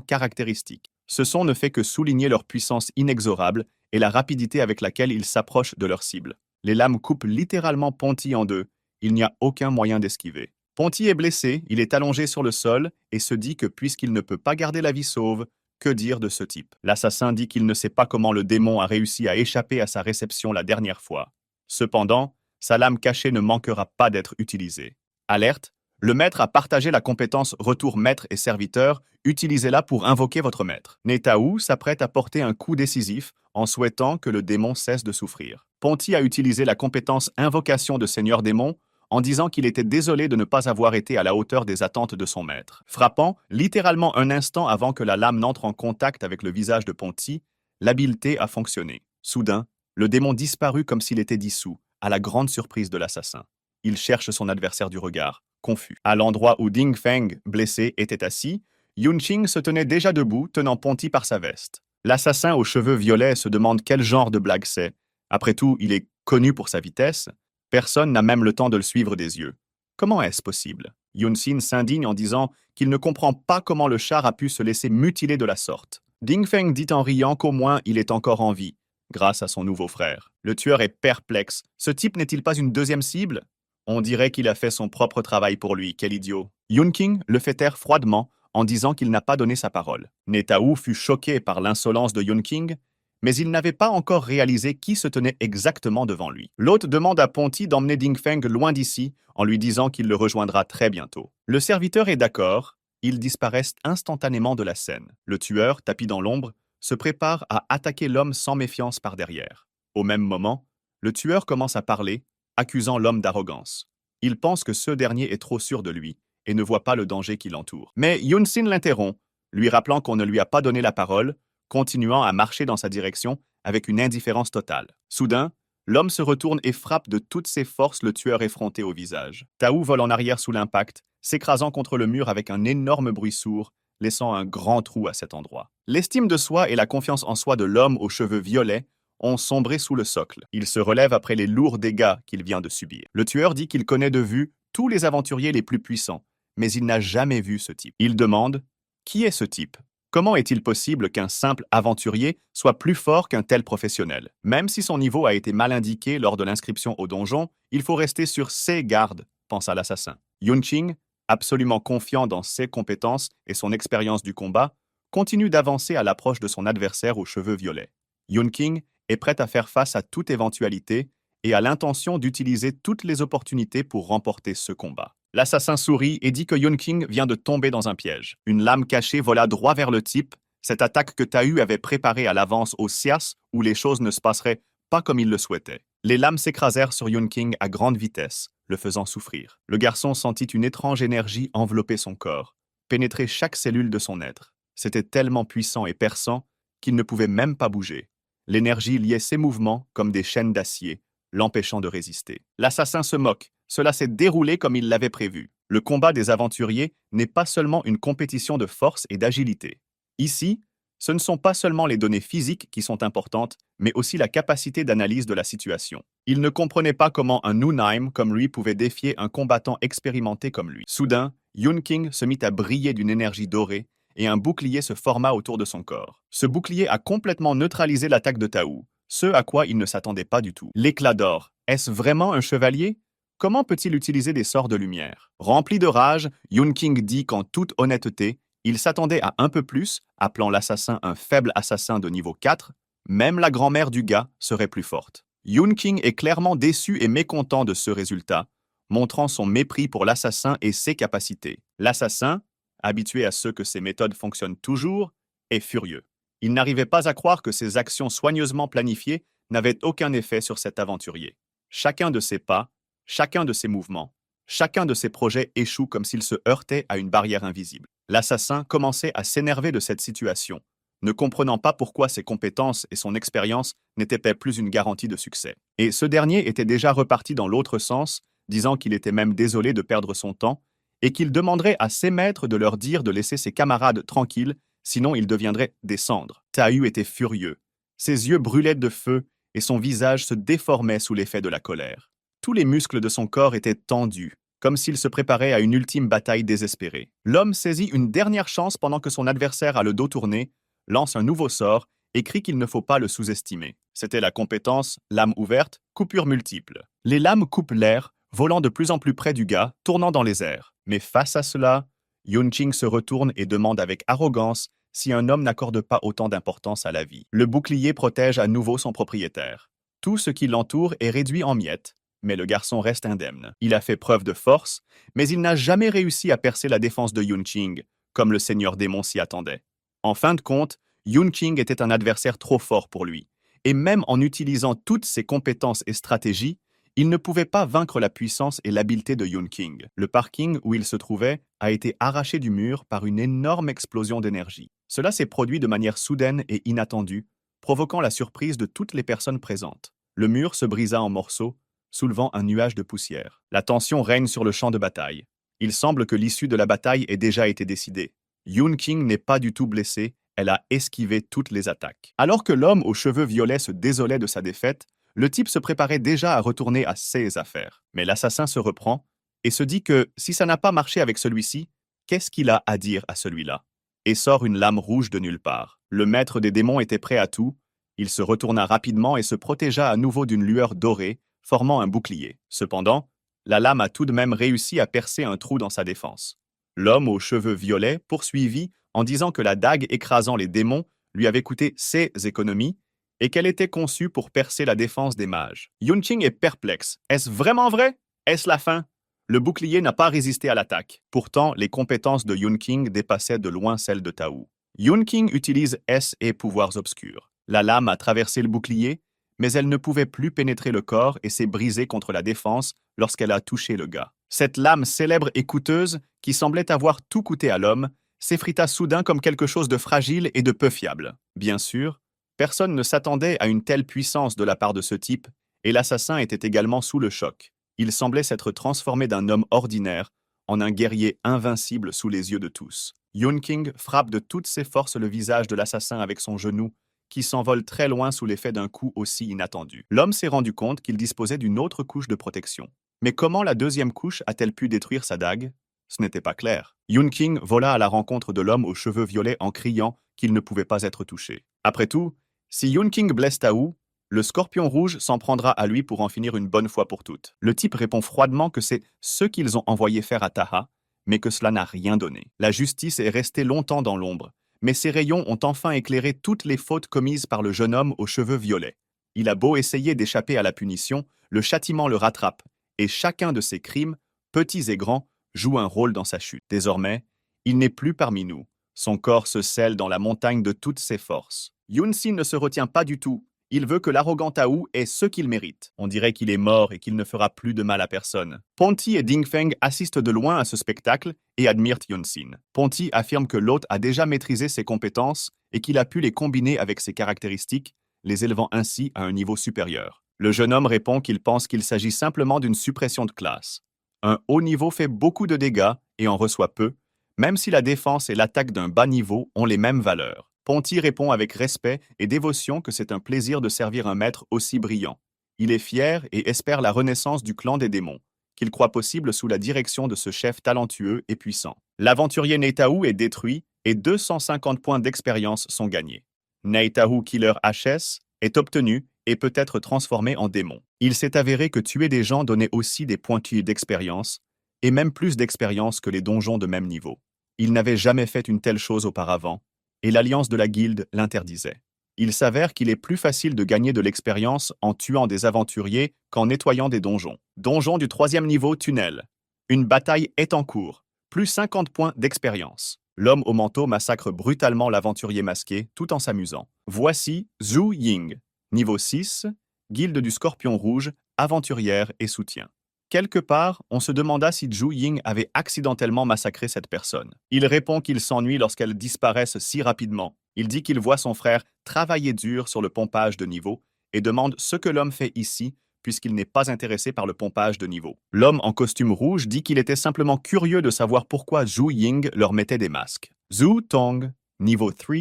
caractéristique. Ce son ne fait que souligner leur puissance inexorable et la rapidité avec laquelle ils s'approchent de leur cible. Les lames coupent littéralement Ponty en deux. Il n'y a aucun moyen d'esquiver. Ponty est blessé, il est allongé sur le sol et se dit que puisqu'il ne peut pas garder la vie sauve, que dire de ce type? L'assassin dit qu'il ne sait pas comment le démon a réussi à échapper à sa réception la dernière fois. Cependant, sa lame cachée ne manquera pas d'être utilisée. Alerte, le maître a partagé la compétence retour maître et serviteur, utilisez-la pour invoquer votre maître. Nei Tao s'apprête à porter un coup décisif en souhaitant que le démon cesse de souffrir. Ponty a utilisé la compétence invocation de seigneur démon en disant qu'il était désolé de ne pas avoir été à la hauteur des attentes de son maître. Frappant, littéralement un instant avant que la lame n'entre en contact avec le visage de Ponty, l'habileté a fonctionné. Soudain, le démon disparut comme s'il était dissous, à la grande surprise de l'assassin. Il cherche son adversaire du regard, confus. À l'endroit où Ding Feng, blessé, était assis, Yun Qing se tenait déjà debout, tenant Ponty par sa veste. L'assassin aux cheveux violets se demande quel genre de blague c'est. Après tout, il est connu pour sa vitesse, Personne n'a même le temps de le suivre des yeux. Comment est-ce possible? Yun-Sin s'indigne en disant qu'il ne comprend pas comment le char a pu se laisser mutiler de la sorte. Ding Feng dit en riant qu'au moins il est encore en vie, grâce à son nouveau frère. Le tueur est perplexe. Ce type n'est-il pas une deuxième cible? On dirait qu'il a fait son propre travail pour lui, quel idiot. Yun King le fait taire froidement en disant qu'il n'a pas donné sa parole. Netao fut choqué par l'insolence de Yun King, mais il n'avait pas encore réalisé qui se tenait exactement devant lui. L'hôte demande à Ponty d'emmener Ding Feng loin d'ici en lui disant qu'il le rejoindra très bientôt. Le serviteur est d'accord, ils disparaissent instantanément de la scène. Le tueur, tapis dans l'ombre, se prépare à attaquer l'homme sans méfiance par derrière. Au même moment, le tueur commence à parler, accusant l'homme d'arrogance. Il pense que ce dernier est trop sûr de lui et ne voit pas le danger qui l'entoure. Mais Yun-Sin l'interrompt, lui rappelant qu'on ne lui a pas donné la parole, continuant à marcher dans sa direction avec une indifférence totale. Soudain, l'homme se retourne et frappe de toutes ses forces le tueur effronté au visage. Tao vole en arrière sous l'impact, s'écrasant contre le mur avec un énorme bruit sourd, laissant un grand trou à cet endroit. L'estime de soi et la confiance en soi de l'homme aux cheveux violets ont sombré sous le socle. Il se relève après les lourds dégâts qu'il vient de subir. Le tueur dit qu'il connaît de vue tous les aventuriers les plus puissants, mais il n'a jamais vu ce type. Il demande « Qui est ce type ?» Comment est-il possible qu'un simple aventurier soit plus fort qu'un tel professionnel? Même si son niveau a été mal indiqué lors de l'inscription au donjon, il faut rester sur ses gardes, pensa l'assassin. Yun-Ching, absolument confiant dans ses compétences et son expérience du combat, continue d'avancer à l'approche de son adversaire aux cheveux violets. Yun-King est prêt à faire face à toute éventualité et a l'intention d'utiliser toutes les opportunités pour remporter ce combat. L'assassin sourit et dit que Yun-King vient de tomber dans un piège. Une lame cachée vola droit vers le type, cette attaque que Tao avait préparée à l'avance au Sias où les choses ne se passeraient pas comme il le souhaitait. Les lames s'écrasèrent sur Yun-King à grande vitesse, le faisant souffrir. Le garçon sentit une étrange énergie envelopper son corps, pénétrer chaque cellule de son être. C'était tellement puissant et perçant qu'il ne pouvait même pas bouger. L'énergie liait ses mouvements comme des chaînes d'acier, l'empêchant de résister. L'assassin se moque. Cela s'est déroulé comme il l'avait prévu. Le combat des aventuriers n'est pas seulement une compétition de force et d'agilité. Ici, ce ne sont pas seulement les données physiques qui sont importantes, mais aussi la capacité d'analyse de la situation. Il ne comprenait pas comment un Nunheim comme lui pouvait défier un combattant expérimenté comme lui. Soudain, Yun-King se mit à briller d'une énergie dorée et un bouclier se forma autour de son corps. Ce bouclier a complètement neutralisé l'attaque de Tao, ce à quoi il ne s'attendait pas du tout. L'éclat d'or. Est-ce vraiment un chevalier? Comment peut-il utiliser des sorts de lumière? Rempli de rage, Yun-King dit qu'en toute honnêteté, il s'attendait à un peu plus, appelant l'assassin un faible assassin de niveau 4, même la grand-mère du gars serait plus forte. Yun-King est clairement déçu et mécontent de ce résultat, montrant son mépris pour l'assassin et ses capacités. L'assassin, habitué à ce que ses méthodes fonctionnent toujours, est furieux. Il n'arrivait pas à croire que ses actions soigneusement planifiées n'avaient aucun effet sur cet aventurier. Chacun de ses pas, chacun de ses mouvements, chacun de ses projets échoue comme s'il se heurtait à une barrière invisible. L'assassin commençait à s'énerver de cette situation, ne comprenant pas pourquoi ses compétences et son expérience n'étaient pas plus une garantie de succès. Et ce dernier était déjà reparti dans l'autre sens, disant qu'il était même désolé de perdre son temps et qu'il demanderait à ses maîtres de leur dire de laisser ses camarades tranquilles, sinon ils deviendraient des cendres. Tao était furieux. Ses yeux brûlaient de feu et son visage se déformait sous l'effet de la colère. Tous les muscles de son corps étaient tendus, comme s'il se préparait à une ultime bataille désespérée. L'homme saisit une dernière chance pendant que son adversaire a le dos tourné, lance un nouveau sort et crie qu'il ne faut pas le sous-estimer. C'était la compétence lame ouverte, coupure multiple. Les lames coupent l'air, volant de plus en plus près du gars, tournant dans les airs. Mais face à cela, Yun-Ching se retourne et demande avec arrogance si un homme n'accorde pas autant d'importance à la vie. Le bouclier protège à nouveau son propriétaire. Tout ce qui l'entoure est réduit en miettes, mais le garçon reste indemne. Il a fait preuve de force, mais il n'a jamais réussi à percer la défense de Yun-Ching, comme le seigneur démon s'y attendait. En fin de compte, Yun-Ching était un adversaire trop fort pour lui, et même en utilisant toutes ses compétences et stratégies, il ne pouvait pas vaincre la puissance et l'habileté de Yun-King. Le parking où il se trouvait a été arraché du mur par une énorme explosion d'énergie. Cela s'est produit de manière soudaine et inattendue, provoquant la surprise de toutes les personnes présentes. Le mur se brisa en morceaux, soulevant un nuage de poussière. La tension règne sur le champ de bataille. Il semble que l'issue de la bataille ait déjà été décidée. Yun-King n'est pas du tout blessé, elle a esquivé toutes les attaques. Alors que l'homme aux cheveux violets se désolait de sa défaite, Le type se préparait déjà à retourner à ses affaires. Mais l'assassin se reprend et se dit que si ça n'a pas marché avec celui-ci, qu'est-ce qu'il a à dire à celui-là? Et sort une lame rouge de nulle part. Le maître des démons était prêt à tout. Il se retourna rapidement et se protégea à nouveau d'une lueur dorée, formant un bouclier. Cependant, la lame a tout de même réussi à percer un trou dans sa défense. L'homme aux cheveux violets poursuivit en disant que la dague écrasant les démons lui avait coûté ses économies et qu'elle était conçue pour percer la défense des mages. Yunqing est perplexe. Est-ce vraiment vrai? Est-ce la fin? Le bouclier n'a pas résisté à l'attaque. Pourtant, les compétences de Yunqing dépassaient de loin celles de Tao. Yunqing utilise S et pouvoirs obscurs. La lame a traversé le bouclier, mais elle ne pouvait plus pénétrer le corps et s'est brisée contre la défense lorsqu'elle a touché le gars. Cette lame célèbre et coûteuse, qui semblait avoir tout coûté à l'homme, s'effrita soudain comme quelque chose de fragile et de peu fiable. Bien sûr, personne ne s'attendait à une telle puissance de la part de ce type, et l'assassin était également sous le choc. Il semblait s'être transformé d'un homme ordinaire en un guerrier invincible sous les yeux de tous. Yunqing frappe de toutes ses forces le visage de l'assassin avec son genou, qui s'envole très loin sous l'effet d'un coup aussi inattendu. L'homme s'est rendu compte qu'il disposait d'une autre couche de protection. Mais comment la deuxième couche a-t-elle pu détruire sa dague? Ce n'était pas clair. Yunqing vola à la rencontre de l'homme aux cheveux violets en criant qu'il ne pouvait pas être touché. Après tout, si Yunqing blesse Tao, le scorpion rouge s'en prendra à lui pour en finir une bonne fois pour toutes. Le type répond froidement que c'est ce qu'ils ont envoyé faire à Taha, mais que cela n'a rien donné. La justice est restée longtemps dans l'ombre, mais ses rayons ont enfin éclairé toutes les fautes commises par le jeune homme aux cheveux violets. Il a beau essayer d'échapper à la punition, le châtiment le rattrape, et chacun de ses crimes, petits et grands, joue un rôle dans sa chute. Désormais, il n'est plus parmi nous. Son corps se scelle dans la montagne de toutes ses forces. Yunxin ne se retient pas du tout. Il veut que l'arrogant Tao ait ce qu'il mérite. On dirait qu'il est mort et qu'il ne fera plus de mal à personne. Ponti et Dingfeng assistent de loin à ce spectacle et admirent Yunxin. Ponti affirme que l'hôte a déjà maîtrisé ses compétences et qu'il a pu les combiner avec ses caractéristiques, les élevant ainsi à un niveau supérieur. Le jeune homme répond qu'il pense qu'il s'agit simplement d'une suppression de classe. Un haut niveau fait beaucoup de dégâts et en reçoit peu, même si la défense et l'attaque d'un bas niveau ont les mêmes valeurs. Ponti répond avec respect et dévotion que c'est un plaisir de servir un maître aussi brillant. Il est fier et espère la renaissance du clan des démons, qu'il croit possible sous la direction de ce chef talentueux et puissant. L'aventurier Neitaou est détruit et 250 points d'expérience sont gagnés. Neitaou Killer HS est obtenu et peut être transformé en démon. Il s'est avéré que tuer des gens donnait aussi des pointus d'expérience, et même plus d'expérience que les donjons de même niveau. Il n'avait jamais fait une telle chose auparavant, et l'alliance de la guilde l'interdisait. Il s'avère qu'il est plus facile de gagner de l'expérience en tuant des aventuriers qu'en nettoyant des donjons. Donjon du 3e niveau tunnel. Une bataille est en cours. Plus 50 points d'expérience. L'homme au manteau massacre brutalement l'aventurier masqué tout en s'amusant. Voici Zhu Ying. Niveau 6, guilde du Scorpion Rouge, aventurière et soutien. Quelque part, on se demanda si Zhu Ying avait accidentellement massacré cette personne. Il répond qu'il s'ennuie lorsqu'elles disparaissent si rapidement. Il dit qu'il voit son frère travailler dur sur le pompage de niveau et demande ce que l'homme fait ici, puisqu'il n'est pas intéressé par le pompage de niveau. L'homme en costume rouge dit qu'il était simplement curieux de savoir pourquoi Zhu Ying leur mettait des masques. Zhu Tong, niveau 3,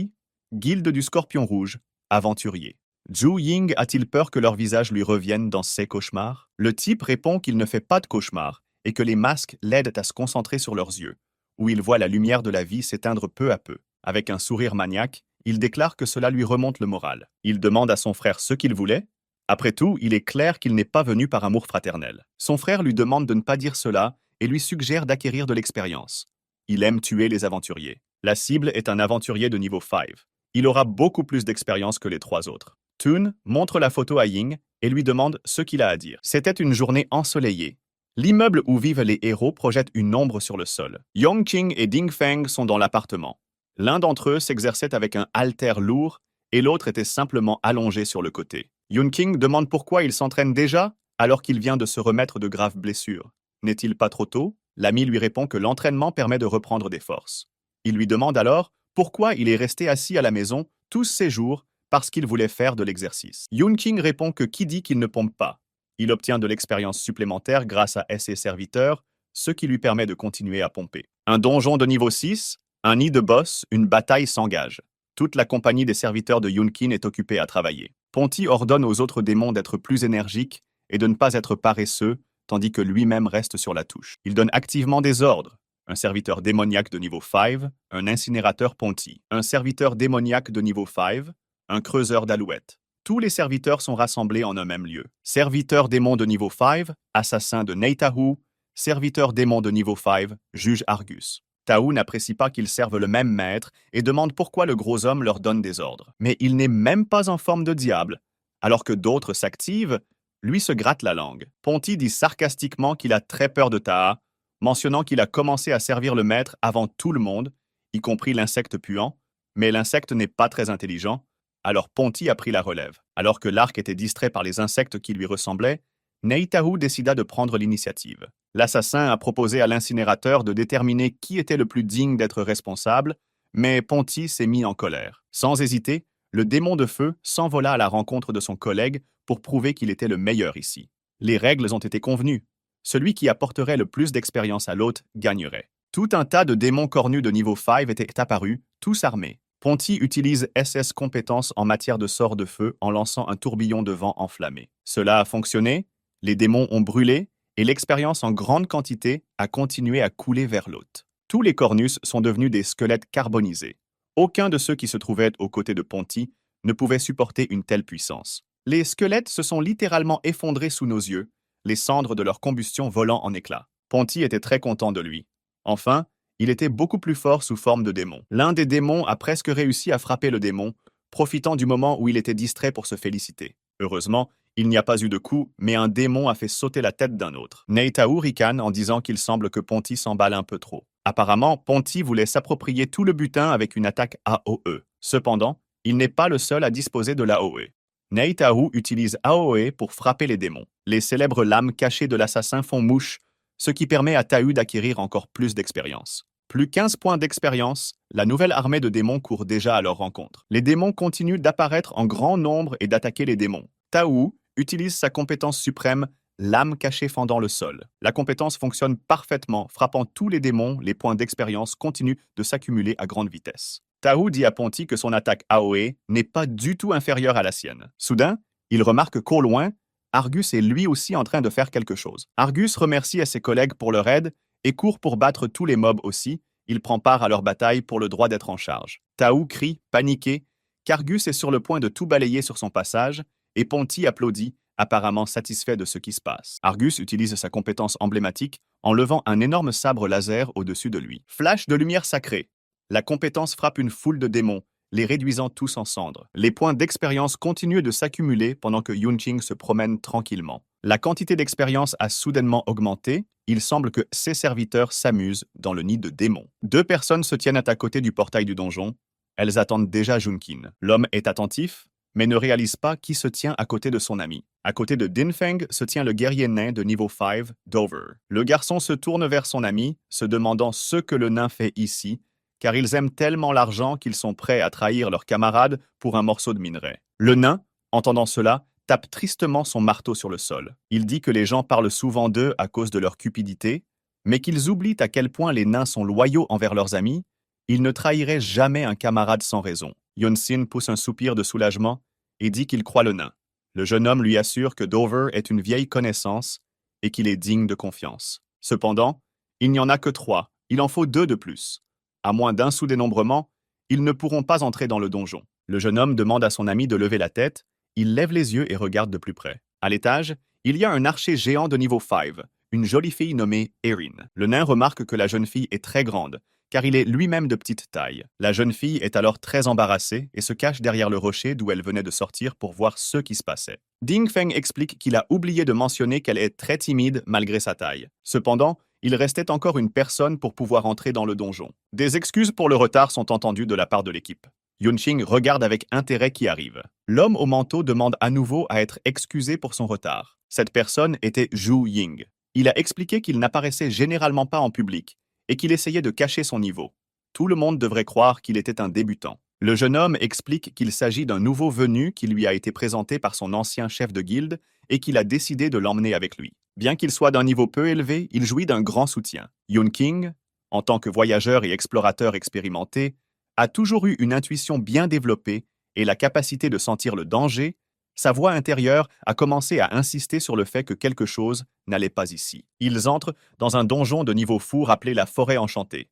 guilde du Scorpion Rouge, aventurier. Zhu Ying a-t-il peur que leur visage lui revienne dans ses cauchemars? Le type répond qu'il ne fait pas de cauchemars et que les masques l'aident à se concentrer sur leurs yeux, où il voit la lumière de la vie s'éteindre peu à peu. Avec un sourire maniaque, il déclare que cela lui remonte le moral. Il demande à son frère ce qu'il voulait. Après tout, il est clair qu'il n'est pas venu par amour fraternel. Son frère lui demande de ne pas dire cela et lui suggère d'acquérir de l'expérience. Il aime tuer les aventuriers. La cible est un aventurier de niveau 5. Il aura beaucoup plus d'expérience que les 3 autres. Toon montre la photo à Ying et lui demande ce qu'il a à dire. C'était une journée ensoleillée. L'immeuble où vivent les héros projette une ombre sur le sol. Yongqing et Dingfeng sont dans l'appartement. L'un d'entre eux s'exerçait avec un haltère lourd et l'autre était simplement allongé sur le côté. Yunqing demande pourquoi il s'entraîne déjà alors qu'il vient de se remettre de graves blessures. N'est-il pas trop tôt? L'ami lui répond que l'entraînement permet de reprendre des forces. Il lui demande alors pourquoi il est resté assis à la maison tous ces jours parce qu'il voulait faire de l'exercice. Yunqing répond que qui dit qu'il ne pompe pas? Il obtient de l'expérience supplémentaire grâce à ses serviteurs, ce qui lui permet de continuer à pomper. Un donjon de niveau 6, un nid de boss, une bataille s'engage. Toute la compagnie des serviteurs de Yunqing est occupée à travailler. Ponty ordonne aux autres démons d'être plus énergiques et de ne pas être paresseux, tandis que lui-même reste sur la touche. Il donne activement des ordres. Un serviteur démoniaque de niveau 5, un incinérateur Ponty. Un serviteur démoniaque de niveau 5, un creuseur d'alouettes. Tous les serviteurs sont rassemblés en un même lieu. Serviteur démon de niveau 5, assassin de Neitahu. Serviteur démon de niveau 5, juge Argus. Tahu n'apprécie pas qu'ils servent le même maître et demande pourquoi le gros homme leur donne des ordres. Mais il n'est même pas en forme de diable. Alors que d'autres s'activent, lui se gratte la langue. Ponty dit sarcastiquement qu'il a très peur de Taha, mentionnant qu'il a commencé à servir le maître avant tout le monde, y compris l'insecte puant, mais l'insecte n'est pas très intelligent, alors Ponty a pris la relève. Alors que l'arc était distrait par les insectes qui lui ressemblaient, Neitahu décida de prendre l'initiative. L'assassin a proposé à l'incinérateur de déterminer qui était le plus digne d'être responsable, mais Ponty s'est mis en colère. Sans hésiter, le démon de feu s'envola à la rencontre de son collègue pour prouver qu'il était le meilleur ici. Les règles ont été convenues. Celui qui apporterait le plus d'expérience à l'hôte gagnerait. Tout un tas de démons cornus de niveau 5 étaient apparus, tous armés. Ponty utilise SS compétences en matière de sorts de feu en lançant un tourbillon de vent enflammé. Cela a fonctionné, les démons ont brûlé, et l'expérience en grande quantité a continué à couler vers l'hôte. Tous les Cornus sont devenus des squelettes carbonisés. Aucun de ceux qui se trouvaient aux côtés de Ponty ne pouvait supporter une telle puissance. Les squelettes se sont littéralement effondrés sous nos yeux, les cendres de leur combustion volant en éclats. Ponty était très content de lui. Enfin, il était beaucoup plus fort sous forme de démon. L'un des démons a presque réussi à frapper le démon, profitant du moment où il était distrait pour se féliciter. Heureusement, il n'y a pas eu de coup, mais un démon a fait sauter la tête d'un autre. Neitahu ricane en disant qu'il semble que Ponty s'emballe un peu trop. Apparemment, Ponty voulait s'approprier tout le butin avec une attaque AOE. Cependant, il n'est pas le seul à disposer de l'AOE. Neitahu utilise AOE pour frapper les démons. Les célèbres lames cachées de l'assassin font mouche, ce qui permet à Tahu d'acquérir encore plus d'expérience. Plus 15 points d'expérience, la nouvelle armée de démons court déjà à leur rencontre. Les démons continuent d'apparaître en grand nombre et d'attaquer les démons. Tahu utilise sa compétence suprême, lame cachée fendant le sol. La compétence fonctionne parfaitement, frappant tous les démons, les points d'expérience continuent de s'accumuler à grande vitesse. Tahu dit à Ponty que son attaque AOE n'est pas du tout inférieure à la sienne. Soudain, il remarque qu'au loin, Argus est lui aussi en train de faire quelque chose. Argus remercie à ses collègues pour leur aide et court pour battre tous les mobs aussi. Il prend part à leur bataille pour le droit d'être en charge. Tahu crie, paniqué, qu'Argus est sur le point de tout balayer sur son passage et Ponty applaudit, apparemment satisfait de ce qui se passe. Argus utilise sa compétence emblématique en levant un énorme sabre laser au-dessus de lui. Flash de lumière sacrée. La compétence frappe une foule de démons, les réduisant tous en cendres. Les points d'expérience continuent de s'accumuler pendant que Yunqing se promène tranquillement. La quantité d'expérience a soudainement augmenté. Il semble que ses serviteurs s'amusent dans le nid de démons. 2 personnes se tiennent à côté du portail du donjon. Elles attendent déjà Junkin. L'homme est attentif, mais ne réalise pas qui se tient à côté de son ami. À côté de Dinfeng se tient le guerrier nain de niveau 5, Dover. Le garçon se tourne vers son ami, se demandant ce que le nain fait ici, car ils aiment tellement l'argent qu'ils sont prêts à trahir leurs camarades pour un morceau de minerai. Le nain, entendant cela, tape tristement son marteau sur le sol. Il dit que les gens parlent souvent d'eux à cause de leur cupidité, mais qu'ils oublient à quel point les nains sont loyaux envers leurs amis. Ils ne trahiraient jamais un camarade sans raison. Yunsin pousse un soupir de soulagement et dit qu'il croit le nain. Le jeune homme lui assure que Dover est une vieille connaissance et qu'il est digne de confiance. Cependant, il n'y en a que 3, il en faut 2 de plus. À moins d'un sous-dénombrement, ils ne pourront pas entrer dans le donjon. Le jeune homme demande à son ami de lever la tête, il lève les yeux et regarde de plus près. À l'étage, il y a un archer géant de niveau 5, une jolie fille nommée Erin. Le nain remarque que la jeune fille est très grande, car il est lui-même de petite taille. La jeune fille est alors très embarrassée et se cache derrière le rocher d'où elle venait de sortir pour voir ce qui se passait. Ding Feng explique qu'il a oublié de mentionner qu'elle est très timide malgré sa taille. Cependant, il restait encore une personne pour pouvoir entrer dans le donjon. Des excuses pour le retard sont entendues de la part de l'équipe. Yunqing regarde avec intérêt qui arrive. L'homme au manteau demande à nouveau à être excusé pour son retard. Cette personne était Zhu Ying. Il a expliqué qu'il n'apparaissait généralement pas en public et qu'il essayait de cacher son niveau. Tout le monde devrait croire qu'il était un débutant. Le jeune homme explique qu'il s'agit d'un nouveau venu qui lui a été présenté par son ancien chef de guilde et qu'il a décidé de l'emmener avec lui. Bien qu'il soit d'un niveau peu élevé, il jouit d'un grand soutien. Yunqing, en tant que voyageur et explorateur expérimenté, a toujours eu une intuition bien développée et la capacité de sentir le danger, Sa voix intérieure a commencé à insister sur le fait que quelque chose n'allait pas ici. Ils entrent dans un donjon de niveau fou appelé la Forêt Enchantée.